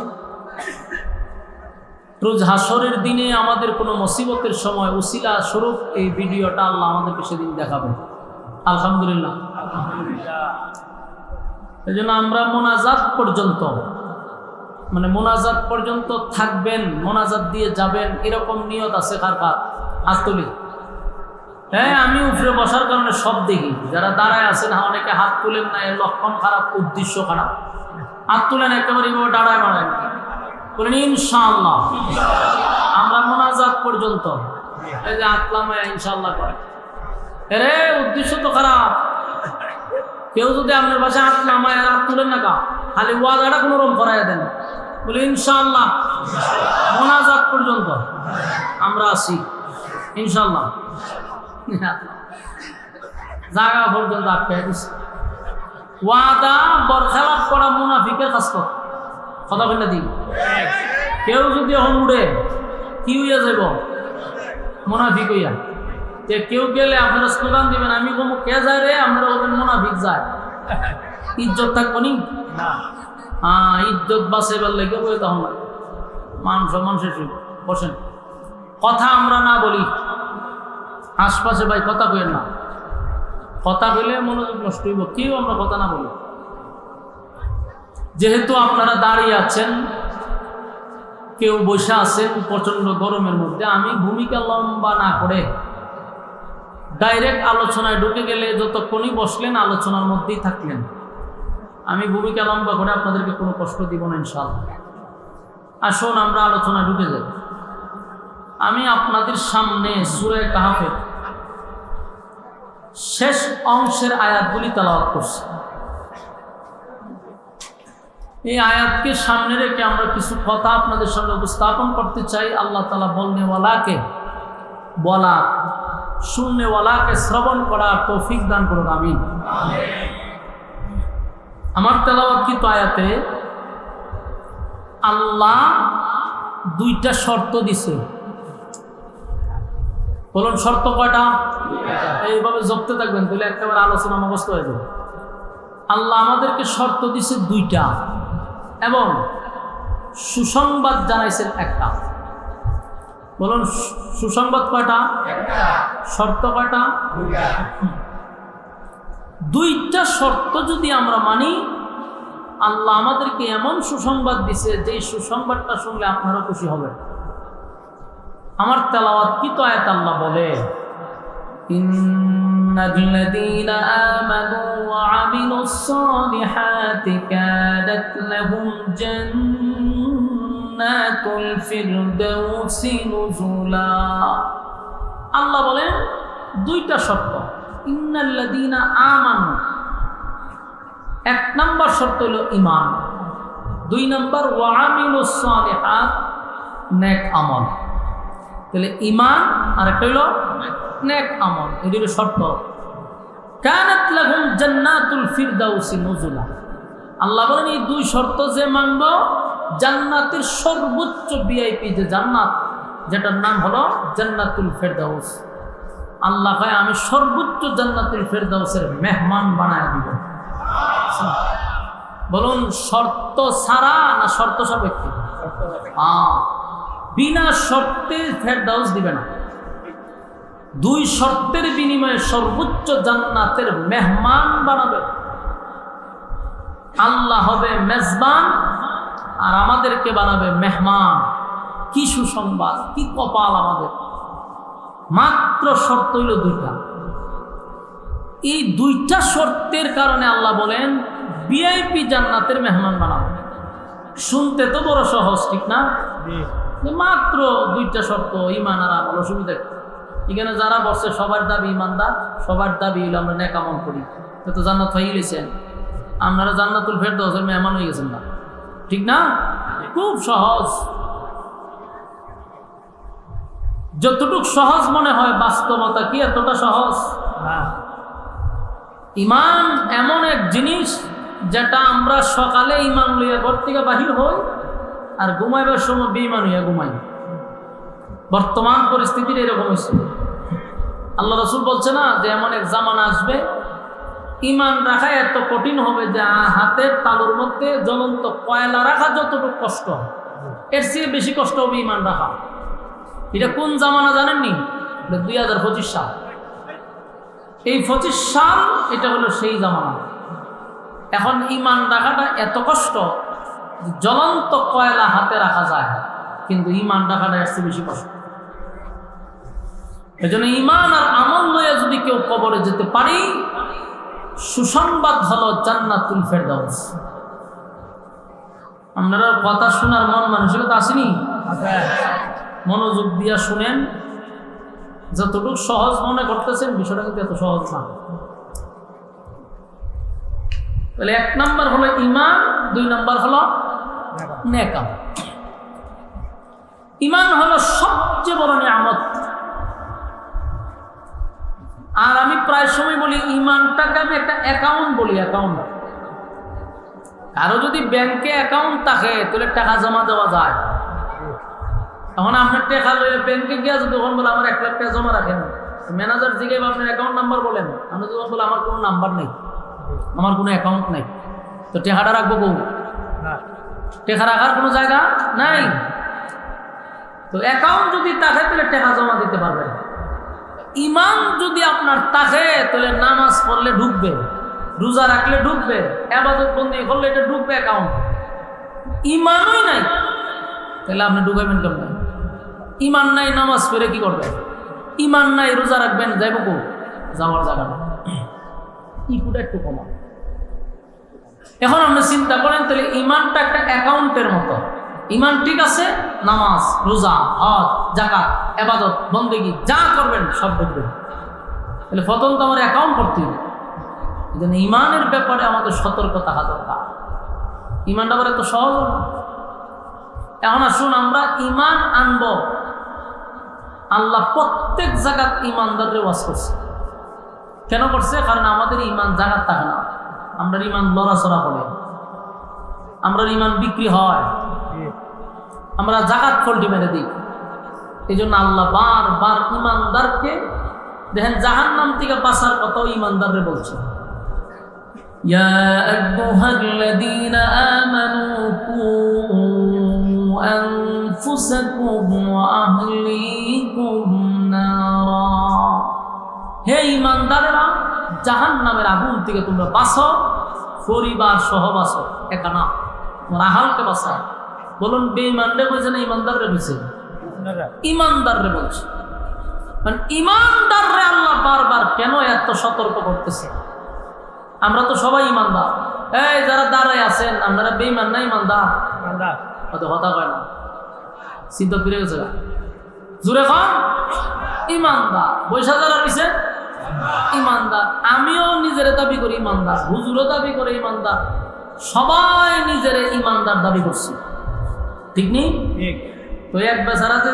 রোজ হাসরের দিনে আমাদের কোনো মুসিবতের সময় উসিলা স্বরূপ এই ভিডিওটা আল্লাহ আমাদেরকে সেদিন দেখাবেন আলহামদুলিল্লাহ। এই জন্য আমরা মোনাজাত পর্যন্ত থাকবেন, মোনাজাত দিয়ে যাবেন, এরকম নিয়ত আছে কার কার? হাত তুলি। হ্যাঁ, আমি উপরে বসার কারণে সব দেখি। যারা দাঁড়ায় আছেন অনেকে হাত তুলেন না, এর লক্ষণ খারাপ, উদ্দেশ্য খারাপ। হাত তুলেন একেবারে এইভাবে দাঁড়ায় মারায় বলেন ইনশাআল্লাহ। আমরা মোনাজাত পর্যন্ত এই যে আতলামায় ইনশাআল্লাহ করে, এরে উদ্দেশ্য তো খারাপ। কেউ যদি আপনার পাশে আতলামায় হাত তুলেন না, খালি ওয়াদাটা কোনো রকম করাই দেন, বলে ইনশাআল্লাহ মোনাজাত পর্যন্ত আমরা আসি ইনশাআল্লাহ। জায়গা পর্যন্ত আটকাই দিচ্ছে। ওয়াদা বরখেলাপ করা মুনাফিকের কাজ করে, কথা বলে দিই। কেউ যদি এখন উড়ে কি হইয়া যাব? মুনাফিক হইয়া। যে কেউ গেলে আপনারা স্লোগান দিবেন, আমি কমু কে যায় রে, আপনারা বলবেন মুনাফিক যায়। ইজ্জত থাকবো নি? হ্যাঁ, ইজ্জত বাঁচাইবার লেগে বই তখন না, মান সম্মান শেষ হইব। বসেন, কথা আমরা না বলি আশপাশে, ভাই কথা কইেন না। কথা কইলে মনোযোগ নষ্ট হইব, কেউ আমরা কথা না বলি। যেহেতু আপনারা দাঁড়িয়ে আছেন, কেউ বসে আছেন প্রচন্ড গরমের মধ্যে, আমি ভূমিকা লম্বা না করে ডাইরেক্ট আলোচনায় ঢুকে গেলে যতক্ষণই বসলেন আলোচনার মধ্যেই থাকলেন। আমি ভূমিকা লম্বা করে আপনাদেরকে কোনো কষ্ট দিব না ইনশাআল্লাহ। আসুন আমরা আলোচনায় ঢুকে যাই। আমি আপনাদের সামনে সূরা কাহফের শেষ অংশের আয়াতগুলি তেলাওয়াত করছি। এই আয়াতকে সামনে রেখে আমরা কিছু কথা আপনাদের সামনে উপস্থাপন করতে চাই। আল্লাহ তাআলা বলনেওয়ালাকে বলা, শুননেওয়ালাকে শ্রবণ করার তৌফিক দান করুন, আমিন। আমার তেলাওয়াতকৃত আয়াতে আল্লাহ দুইটা শর্ত দিছে। বলুন শর্ত কয়টা? এইভাবে জপতে থাকবেন, তাহলে একেবারে আলোচনা মুখস্থ হয়ে যাবে। আল্লাহ আমাদেরকে শর্ত দিছে 2টা এবং সুসংবাদ জানাইছেন 1টা। বলুন সুসংবাদ কয়টা? শর্ত কয়টা? 2টা শর্ত যদি আমরা মানি, আল্লাহ আমাদেরকে এমন সুসংবাদ দিছে যে সুসংবাদটা শুনলে আপনারা খুশি হবেন। আমার তেলাওয়াত কি তো আয়াত আল্লাহ বলে, ইন্নাল্লাযীনা আমানু ওয়া আমিলুস সালিহাতি কানাত লাহুম জান্নাতুল ফিরদাউসি নুজুলা। আল্লাহ বলেন 2টা শর্ত। ইন্নাল্লাযীনা আমানু, 1 নম্বর শর্ত হলো ঈমান, 2 নম্বর ওয়া আমিলুস সালিহাত, নেক আমল। তাহলে ঈমান আর একটা হলো নেক আমল, এই দুটো শর্ত। কানাত লাহুম জান্নাতুল ফিরদাউসি নুজুলা। আল্লাহ বলেন এই 2 শর্ত যে মানব, জান্নাতের সর্বোচ্চ ভিআইপি যে জান্নাত, যেটার নাম হলো জান্নাতুল ফিরদাউস, আল্লাহ কয় আমি সর্বোচ্চ জান্নাতুল ফিরদাউসের মেহমান বানায় দিব। বলুন শর্ত ছাড়া না শর্ত সাপেক্ষে? বিনা শর্তে ফেরদাউস দিবে না। 2 শর্তের বিনিময়ে সর্বোচ্চ জান্নাতের মেহমান বানাবে। আল্লাহ হবে মেজবান আর আমাদেরকে বানাবে মেহমান। কি সুসংবাদ, কি কপাল আমাদের! মাত্র শর্ত হইল 2টা। এই 2টা শর্তের কারণে আল্লাহ বলেন ভিআইপি জান্নাতের মেহমান বানাবে। শুনতে তো বড় সহজ, ঠিক না? মাত্র 2টা শর্ত, ঈমান আর আমল। অসুবিধা এখানে যারা বসছে সবার দাবি ঈমানদার, সবার দাবি হইল আমরা নেক আমল করি, তো জান্নাত হয়ে গেছেন। আপনারা জান্নাতুল ফেরদাউসের মেহমান হয়ে গেছেন না, ঠিক না? খুব সহজ। যতটুক সহজ মনে হয়, বাস্তবতা কি এতটা সহজ? ঈমান এমন এক জিনিস যেটা আমরা সকালে ঈমান লইয়া ঘর থেকে বাহির হই আর ঘুমাইবার সময় বেঈমান হইয়া ঘুমাই। বর্তমান পরিস্থিতির এরকম হয়েছে। আল্লাহ রাসূল বলছে না যে এমন এক জামানা আসবে ঈমান রাখা এত কঠিন হবে যে হাতের তালুর মধ্যে জ্বলন্ত কয়লা রাখা যতটুকু কষ্ট, এর চেয়ে বেশি কষ্ট হবে ঈমান রাখা। এটা কোন জামানা জানেননি? 2025 সাল। এই 25 সাল এটা হলো সেই জামানা। এখন ঈমান রাখাটা এত কষ্ট, জ্বলন্ত কয়লা হাতে রাখা যায়, কিন্তু ঈমান রাখাটা এর চেয়ে বেশি কষ্ট। এজন্য ঈমান আর আমল লইয়া যদি কেউ কবরে যেতে পারি, সুসংবাদ হলো জান্নাতুল ফেরদাউস। আপনারা কথা শোনার মন মানসিকতা আসেনি? মনোযোগ দিয়া শুনেন। যতটুকু সহজ মনে করতেছেন বিষয়টা কিন্তু এত সহজ না। তাহলে 1 নম্বর হলো ঈমান, 2 নম্বর হলো নেক আমল। ঈমান হলো সবচেয়ে বড় নিয়ামত। আর আমি প্রায় সময় বলি ঈমানটাকে আমি একটা অ্যাকাউন্ট বলি, অ্যাকাউন্ট। কারো যদি ব্যাংকে অ্যাকাউন্ট থাকে তাহলে টাকা জমা দেওয়া যায়। এখন আপনার টাকা লইয়া ব্যাংকে গিয়া যদি তখন বলে আমার 1 লাখ টাকা জমা রাখেন, ম্যানেজার জিজ্ঞেস আপনার অ্যাকাউন্ট নাম্বার বলেন, আপনি যখন বলে আমার কোনো নাম্বার নেই, আমার কোনো অ্যাকাউন্ট নেই, তো টাকাটা রাখবো বউ? টাকা রাখার কোনো জায়গা নাই। তো অ্যাকাউন্ট যদি থাকে তাহলে টাকা জমা দিতে পারবেন। ঈমান যদি আপনার থাকে তাহলে নামাজ পড়লে ঢুকবে, রোজা রাখলে ঢুকবে, ইবাদত বন্দেগী করলে এটা ঢুকবে অ্যাকাউন্ট। ঈমানই নাই তাহলে আপনি ঢুকাবেন কেমন? ঈমান নাই, নামাজ পড়ে কি করবেন? ঈমান নাই, রোজা রাখবেন, যাইব কো? যাওয়ার জায়গা না। ইকুটা একটু কমা। এখন আপনি চিন্তা করেন, তাহলে ঈমানটা একটা অ্যাকাউন্টের মতো। ঈমান ঠিক আছে, নামাজ, রোজা, হজ, যাকাত, ইবাদত বন্দেগী যা করবেন সব ঢুকবেন। তাহলে প্রথম তো আমার অ্যাকাউন্ট করতে হবে। এই জন্য ঈমানের ব্যাপারে আমাদের সতর্ক থাকা দরকার। ঈমানটা আবার এত সহজ না। এখন আসুন আমরা ঈমান আনব। আল্লাহ প্রত্যেক জায়গাত ঈমানদাররে ওয়াজ করছে। কেন করছে? কারণ আমাদের ঈমান জায়গাত থাকে না। আমরা ঈমান লড়াচড়া করে, আমরা ঈমান বিক্রি হয়, আমরা জাকাত ফল্টি মেরে দিই। এই জন্য আল্লাহ বারবার ইমানদারকে দেখেন জাহান্নাম থেকে বাঁচার কথাও ইমানদাররে বলছে, ইয়া আইয়ুহাল্লাযীনা আমানু কু আনফুসাকুম ওয়া আহলিকুম নারা, হে ইমানদারেরা জাহান্নামের আগুন থেকে তোমরা বাঁচো, পরিবার সহ বাঁচো, একা না, তোমার আহালকে বাঁচাও। বলুন বেঈমানরে কইছে না ইমানদাররে কইছে? ইমানদাররে বলছে। মানে ইমানদাররে আল্লাহ বারবার কেন এত সতর্ক করতেছে? আমরা তো সবাই ইমানদার, এই যারা দাঁড়ায় আছেন আপনারা বেঈমান না ইমানদার? অত কথা কয় না, চিন্তা ফিরে গেছে জুড়ে খান ইমানদার। বৈশা যারা রয়েছে ইমানদার, আমিও নিজের দাবি করি ইমানদার, হুজুরও দাবি করে ইমানদার, সবাই নিজের ইমানদার দাবি করছে, ঠিক নেই? তো এক বেচারা যে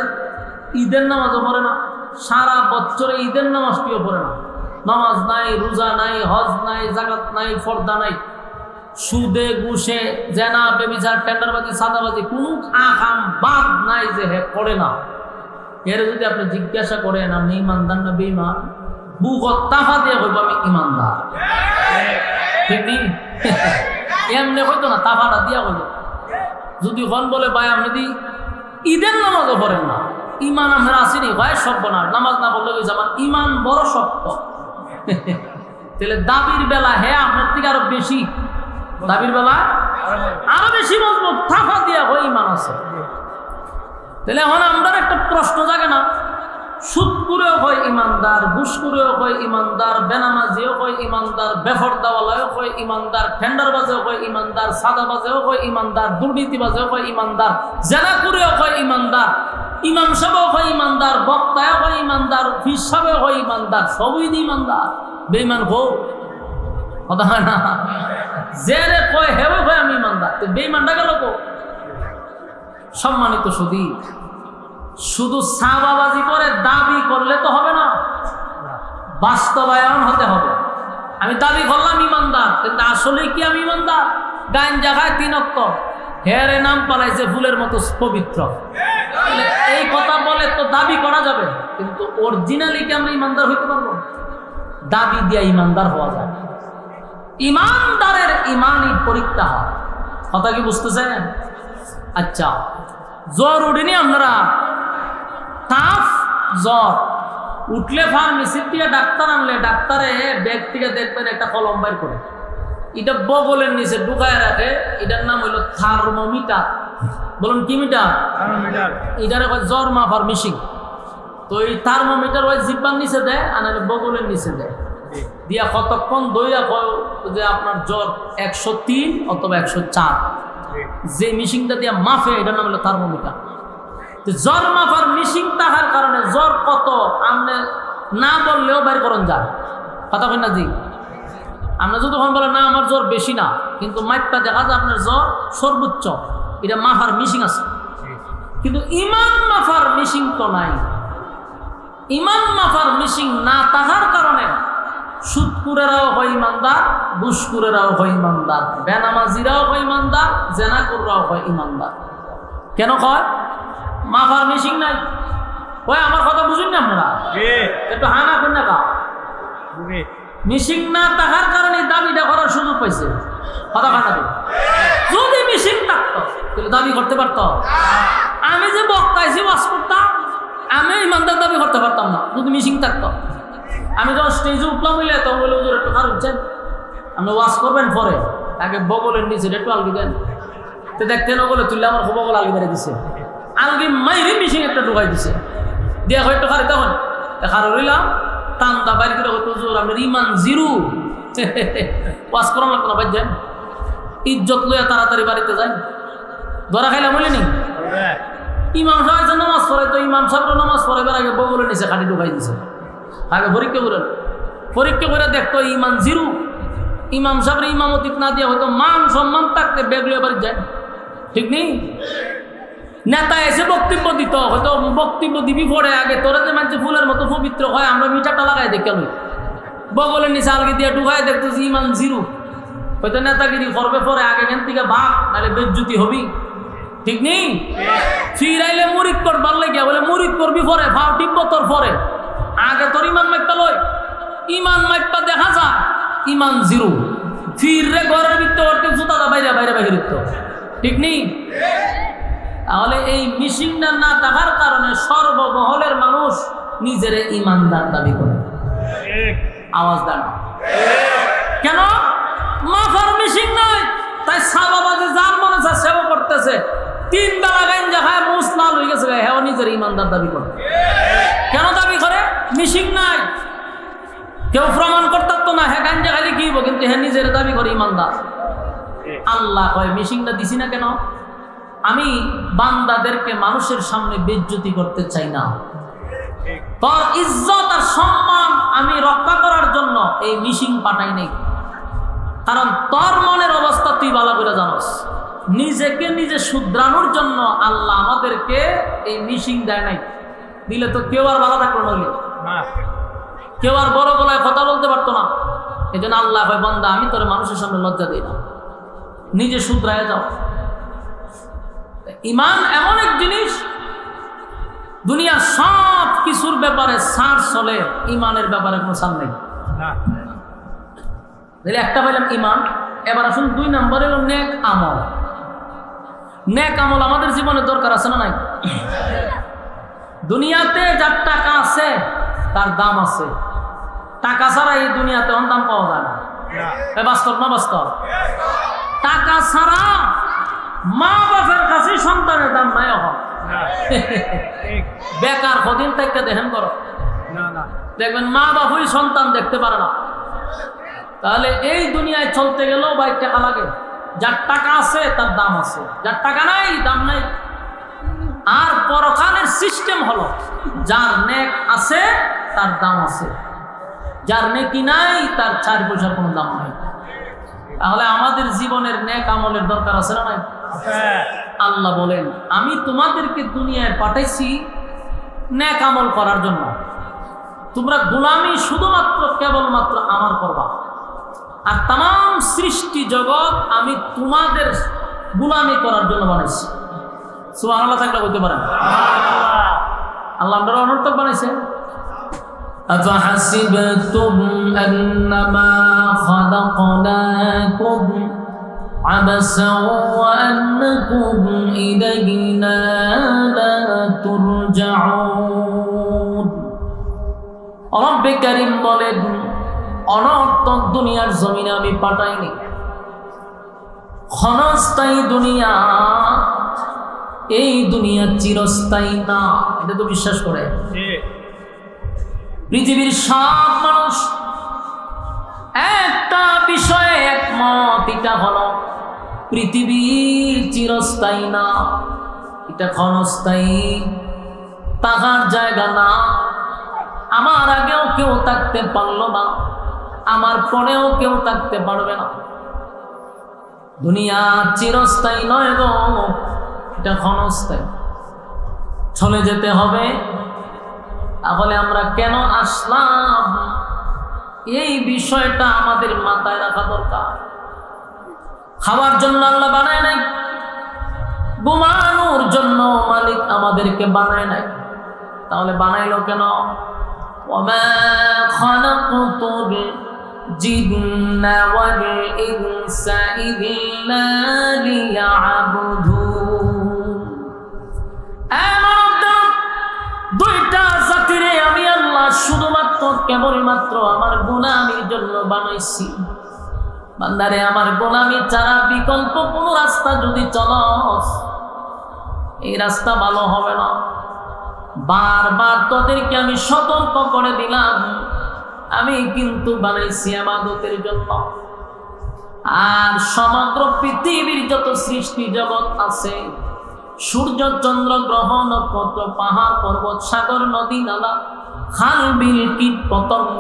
ঈদের নামাজও পড়ে না, সারা বছরে ঈদের নামাজটিও পড়ে না, নামাজ নাই, রোজা নাই, হজ নাই, জাকাত নাই, ফর্দা নাই, সুদে ঘুষে জেনা বেবিচার টেন্ডারবাজি সাদাবাজি কোনো আকাম বাদ নাই যে হে করে না। এর যদি আপনি জিজ্ঞাসা করেন আপনি ইমানদার না বেঈমান, বুক তাফা দিয়ে কইব আমি ইমানদার, ঠিক নেই? এমনি হয়তো না, তাফাটা দিয়া কইব। যদি হন বলে ভাই আপনি দি ঈদের নামাজও পড়েন না, ইমান আমরা আসেনি ভাই, সভ্য না, নামাজ না পড়লে আমার ইমান বড় শক্ত। তাহলে দাবির বেলা হে আপনার থেকে আরো বেশি, দাবির বেলা আরো বেশি মজবুত, থাফা দিয়া হয়ে ইমান আছে। তাহলে এখন আমরা একটা প্রশ্ন জাগে না, সুদ করেও হয় ইমানদার, ঘুষ করেও হয় ইমানদার, বেনামাজিও হয় ইমানদার, বেফরদাওয়ালাও হয় ইমানদার, টেন্ডারবাজেও হয় ইমানদার, সাদাবাজেও হয় ইমানদার, দুর্নীতিবাজেও হয় ইমানদার, জেনা করেও হয় ইমানদার, ইমাম সাহেবও হয় ইমানদার, বক্তাও হয় ইমানদার, ফিস সাহেবও হয় ইমানদার, সবই ইমানদার। বেঈমান হো কথা হয় না, যে রে কয় হেও হয় আমি ইমানদার, তো বেঈমানটা গেল কো? সম্মানিত সুধী, শুধু সাবাবাজি করে দাবি করলে তো হবে না, বাস্তবায়ন হতে হবে। আমি দাবি করলাম ইমানদার, কিন্তু আসলে কি আমি ইমানদার? গান জায়গায় 3 অক্ত হেরে নাম পালাইছে ফুলের মতো পবিত্র, এই কথা বলে তো দাবি করা যাবে, কিন্তু অরিজিনালি কি আমরা ইমানদার হইতে পারবো? দাবি দিয়া ইমানদার হওয়া যায়। ইমানদারের ইমানই পরীক্ষা হয়, কথা কি বুঝতেছেন? আচ্ছা, জ্বর উঠেনি আপনারা? তাফ জ্বর উঠলে ফার্মেসির থেকে ডাক্তার আনলে ডাক্তারে ব্যাগ থেকে দেখবেন একটা কলম বাইর করে, এটা বগলের নিচে ঢুকায় রাখে, এটার নাম হইল থার্মোমিটার। বলুন কি মিটার? এটারে জ্বর মাপার মেশিন। তো এই থার্মোমিটার ওই জিব্বার নিচে দেয় আর বগলের নিচে দেয়, দিয়া কতক্ষণ দইয়া যে আপনার জ্বর 103 অথবা 104, যে মেশিনটা দিয়া মাফে এটার নাম হলো থার্মোমিটার। জ্বর মাফার মেশিন থাকার কারণে জ্বর কত আপনি না বললেও বাইর করন যায়, কথা কই না জি? আপনি যদি তখন বলেন না আমার জ্বর বেশি না, কিন্তু মাইকটা দেখা যায় আপনার জ্বর সর্বোচ্চ, এটা মাফার মেশিন আছে, কিন্তু ইমান মাফার মেশিন তো নাই। ইমান মাফার মেশিন না থাকার কারণে সুদকুরেরাও হয় ইমানদার, ঘুষকুরেরাও হয় ইমানদার, বেনামাজিরাও হয় ইমানদার, জেনাকুররাও হয় ইমানদার। কেন কয়? মাফার মেশিন নাই। ওই আমার কথা বুঝুন না আপনারা, একটু হানা কন্যা কা মেশিন না থাকার কারণে দাবিটা করার সুযোগ পাইছে, কথা কাটাবে। যদি মেশিন থাকতো তাহলে দাবি করতে পারত। আমি যে বক্তাইছি ওয়াজ করতাম, আমি ইমানদার দাবি করতে পারতাম না যদি মেশিন থাকতো। আমি যখন স্টেজে উঠলাম হইলে তখন বলে হুজুর একটু খারাপ হচ্ছেন, আপনি ওয়াজ করবেন পরে আগে বগলের নিচে একটু আলগি দেন, তো দেখতে না বলে তুললে আমার বগল আলগি বেড়ে দিছে, আলগি মাইরি মেশিন একটা ঢুকাই দিছে, দিয়া হয় একটু খারি তখন খারো রইলাম টান দা বাইর করে হতো হুজুর আপনার ইমান জিরো, ওয়াজ করান লাগতো না, বাদ ইজ্জত লইয়া তাড়াতাড়ি বাড়িতে যাই, ধরা খাইলাম বলিনি। ইমাম সাহেব নামাজ পড়ে, তো ইমাম সাহেব নামাজ পড়াইবার আগে বগলের নিচে খাটি ঢুকাই দিছে, আগে পরীক্ষা করে দেখতো ইমান জিরো। ইমাম সাহেবের ইমামতিক না দিয়ে হয়তো মান সম্মান থাকতে ব্যাগ লিয়ে বাড়ি যায়, ঠিক নেই? নেতা এসে বক্তব্য দিত, হয়তো বক্তব্য দিবি পরে আগে তোরা যে মানছে ফুলের মতো পবিত্র হয়, আমরা মিটারটা লাগাই দেখি কেন বগলের নিচে আলগি দিয়ে ঢুকাই দেখতো যে ইমান জিরো, হয়তো নেতাগিরি করবে পরে আগে এখান থেকে ভাগ, নাহলে বেজ্জুতি হবি। ঠিক নেই? ফিরাইলে মুরিদ করবার লাগে বলে মুরিদ করবি পরে ভাও টিপব তোর পরে, আগে তোর ইমান মাইপা লয়। ইমান মাইপা দেখা যায় ইমান জিরো, ফিরে ঘরের ভিতরে ওরকে জুতাটা বাইরে বাইরে বাইরে দিত, ঠিক নেই? তাহলে এই মিশিংটা না থাকার কারণে সর্বমহলের মানুষ নিজের ইমানদার দাবি করে। আওয়াজ দেন কেন? মাফার মিশিং নাই, তাই সাবাবাদে যার মনে আছে সেবা করতেছে, 3 বেলা গাঞ্জা খায় মুস লাল হয়ে গেছে, হ্যাঁ নিজের ইমানদার দাবি করে। কেন দাবি করে? মিশিং নাই, কেউ প্রমাণ করতে তো না, হ্যাঁ গাঞ্জা খাইলে কি হইব, কিন্তু হ্যাঁ নিজের দাবি করে ইমানদার। আল্লাহ কয় মিশিংটা দিছি না কেন? আমি বান্দাদেরকে মানুষের সামনে বেইজ্জতি করতে চাই না, তোর ইজ্জত আর সম্মান আমি রক্ষা করার জন্য এই মিশিং পাঠাই নাই। কারণ তোর মনের অবস্থা তুই ভালো করে জানোস, নিজেকে নিজে শুধরানোর জন্য আল্লাহ আমাদেরকে এই মিশিং দেয় নাই। দিলে তো কেউ আর ভালো থাকলো নইলে, কেউ আর বড় গলায় কথা বলতে পারতো না। এই জন্য আল্লাহ হয় বান্দা আমি তোর মানুষের সামনে লজ্জা দিই না, নিজে শুধরায় যাও। ইমান এমন এক জিনিস, দুনিয়া সব কিছুর ব্যাপারে ছাড় চলে, ইমানের ব্যাপারে কোনো ছাড় নেই। একটা পাইলাম ইমান। এবার আসুন 2 নম্বরে হলো নেক আমল। নেক আমল আমাদের জীবনে দরকার আছে না নাই? দুনিয়াতে যার টাকা আছে তার দাম আছে, টাকা ছাড়া এই দুনিয়াতে দাম পাওয়া যায় না। বাস্তব না বাস্তব? টাকা ছাড়া মা বাপের কাছে সন্তানের দাম নাই। এখন বেকার কদিন থেকে দেখেন করো, দেখবেন মা বাপুই সন্তান দেখতে পারে না। তাহলে এই দুনিয়ায় চলতে গেলেও ভাই টাকা লাগে। যার টাকা আছে তার দাম আছে, যার টাকা নাই দাম নাই। আর পরকালের সিস্টেম হলো যার নেক আছে তার দাম আছে, যার নেকি নাই তার 4 পয়সার কোনো দাম নাই। তাহলে আমাদের জীবনের নেক আমলের দরকার আছে না নাই? আল্লাহ বলেন আমি তোমাদেরকে দুনিয়ায় পাঠাইছি নেক আমল করার জন্য। তোমরা গোলামি শুধুমাত্র কেবলমাত্র আমার করবা, আর তাম সৃষ্টি জগৎ আমি তোমাদের গোলামি করার জন্য বানাইছি। সুবহানাল্লাহ থাকলে বলতে পারেন আল্লাহ আমরা অনর্থক বানাইছে। আফাহাসিবতুম আন্নামা খালাকনাকুম আবাসাও ওয়া আন্নাকুম ইলাইনা লা তুরজাউন। রব্বে কারীম বলেন অনর্থক দুনিয়ার জমিনে আমি পাঠাইনি। ক্ষণস্থায়ী দুনিয়া, এই দুনিয়া চিরস্থায়ী না, এটা তো বিশ্বাস করে। পৃথিবীর সব মানুষ একটা বিষয়ে একমত, এটা হলো পৃথিবী চিরস্থায়ী না, এটা ক্ষণস্থায়ী, থাকার জায়গা না। আমার আগেও কেউ থাকতে পারলো না, আমার পরেও কেউ থাকতে পারবে না। দুনিয়া চিরস্থায়ী নয় গো, এটা ক্ষণস্থায়ী, চলে যেতে হবে। তাহলে আমরা কেন আসলাম এই বিষয়টা আমাদের মাথায় রাখা দরকার। খাওয়ার জন্য আল্লাহ বানায় নাই, ঘুমানোর জন্য মালিক আমাদেরকে বানায় নাই। তাহলে বানাইলো কেন? وما خلقت الجن والإنس إلا ليعبدون। দুইটা জাতিরে আমি আল্লাহ শুধুমাত্র কেবলমাত্র আমার গোলামির জন্য বানাইছি। বান্দারে আমার গোলামি ছাড়া বিকল্প কোন রাস্তা যদি চলস, এই রাস্তা ভালো হবে না। বারবার তোদেরকে আমি সতর্ক করে দিলাম, আমি কিন্তু বানাইছি ইবাদতের জন্য। আর সমগ্র পৃথিবীর যত সৃষ্টি জগৎ আছে, সূর্য চন্দ্র গ্রহ নক্ষত্র পাহাড় পর্বত সাগর নদী নালা খাল বিল কীট পতঙ্গ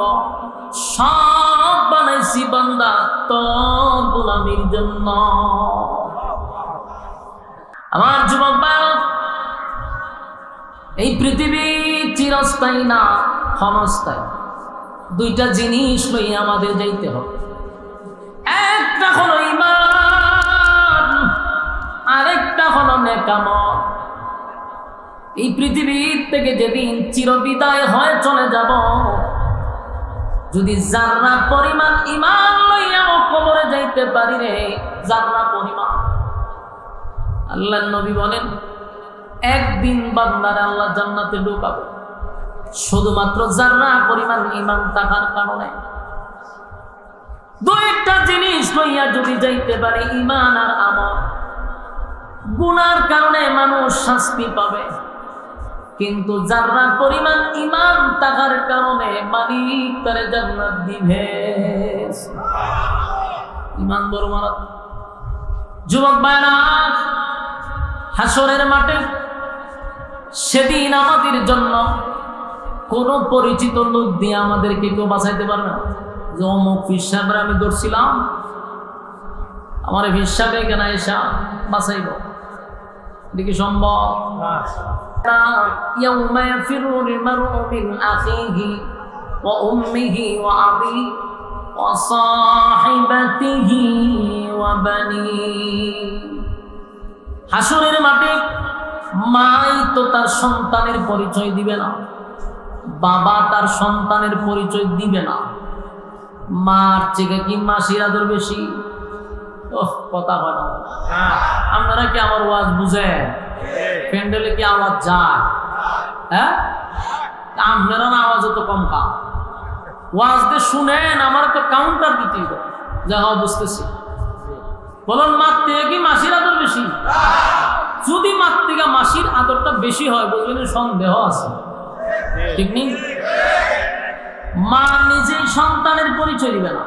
সব বানাইছি বান্দা তোর গোলামির জন্য। আমার যুবক ভাই, এই পৃথিবী চিরস্থায়ী না, ক্ষণস্থায়ী। দুইটা জিনিস লইয়া আমাদের যাইতে হবে। একটা হলো ঈমান, আরেকটা হলো নেকামল। এই পৃথিবীর থেকে যেদিন চিরবিদায় হয়ে চলে যাব, যদি জাররা পরিমাণ ঈমান লইয়াও কবরে যাইতে পারি রে, জাররা পরিমাণ, আল্লাহর নবী বলেন একদিন বান্দারে আল্লাহ জান্নাতে ঢোকাবে শুধুমাত্র জাররা পরিমাণ ঈমান থাকার কারণে। দুইটা জিনিস লইয়া যদি যাইতে পারে, ঈমান আর আমল। গুনার কারণে মানুষ শাস্তি পাবে, কিন্তু জাররা পরিমাণ ঈমান থাকার কারণে মালিক তারে জান্নাত দিবে। ঈমান বড় মারাত্মক। যুবক ভাইরা, হাসরের মাঠে সেদিন আমাদের জন্য কোন পরিচিত লোক দিয়ে আমাদেরকে কেউ বাঁচাইতে পারবে না। যে অমুক পীর সাহেবের আমি ধরছিলাম, আমার পীর সাহেব এখানে এসা বাঁচাইব, এটা কি সম্ভব? يوم يفر المرء من أخيه وأمه وأبيه وصاحبته وبنيه। হাসরের মাঠে মাই তো তার সন্তানের পরিচয় দিবে না, বাবা তার সন্তানের পরিচয় দিবে না। মার থেকে কি মাসির আদর বেশি? কথা হয় না। আপনারা কি আমার ওয়াজ বুঝেন? প্যান্ডেলে কি আওয়াজ যায়? হ্যাঁ, আপনারা না আওয়াজ তো কম কা ওয়াজ দিয়ে শুনেন, আমার তো কাউন্টার দিতে হবে। যা হওয়া বুঝতেছি, বলুন মার থেকে কি মাসির আদর বেশি? যদি মার থেকে মাসির আদরটা বেশি হয়, বলবেন সন্দেহ আছে, ঠিক নেই? মা নিজেই সন্তানের পরিচয় দিবে না,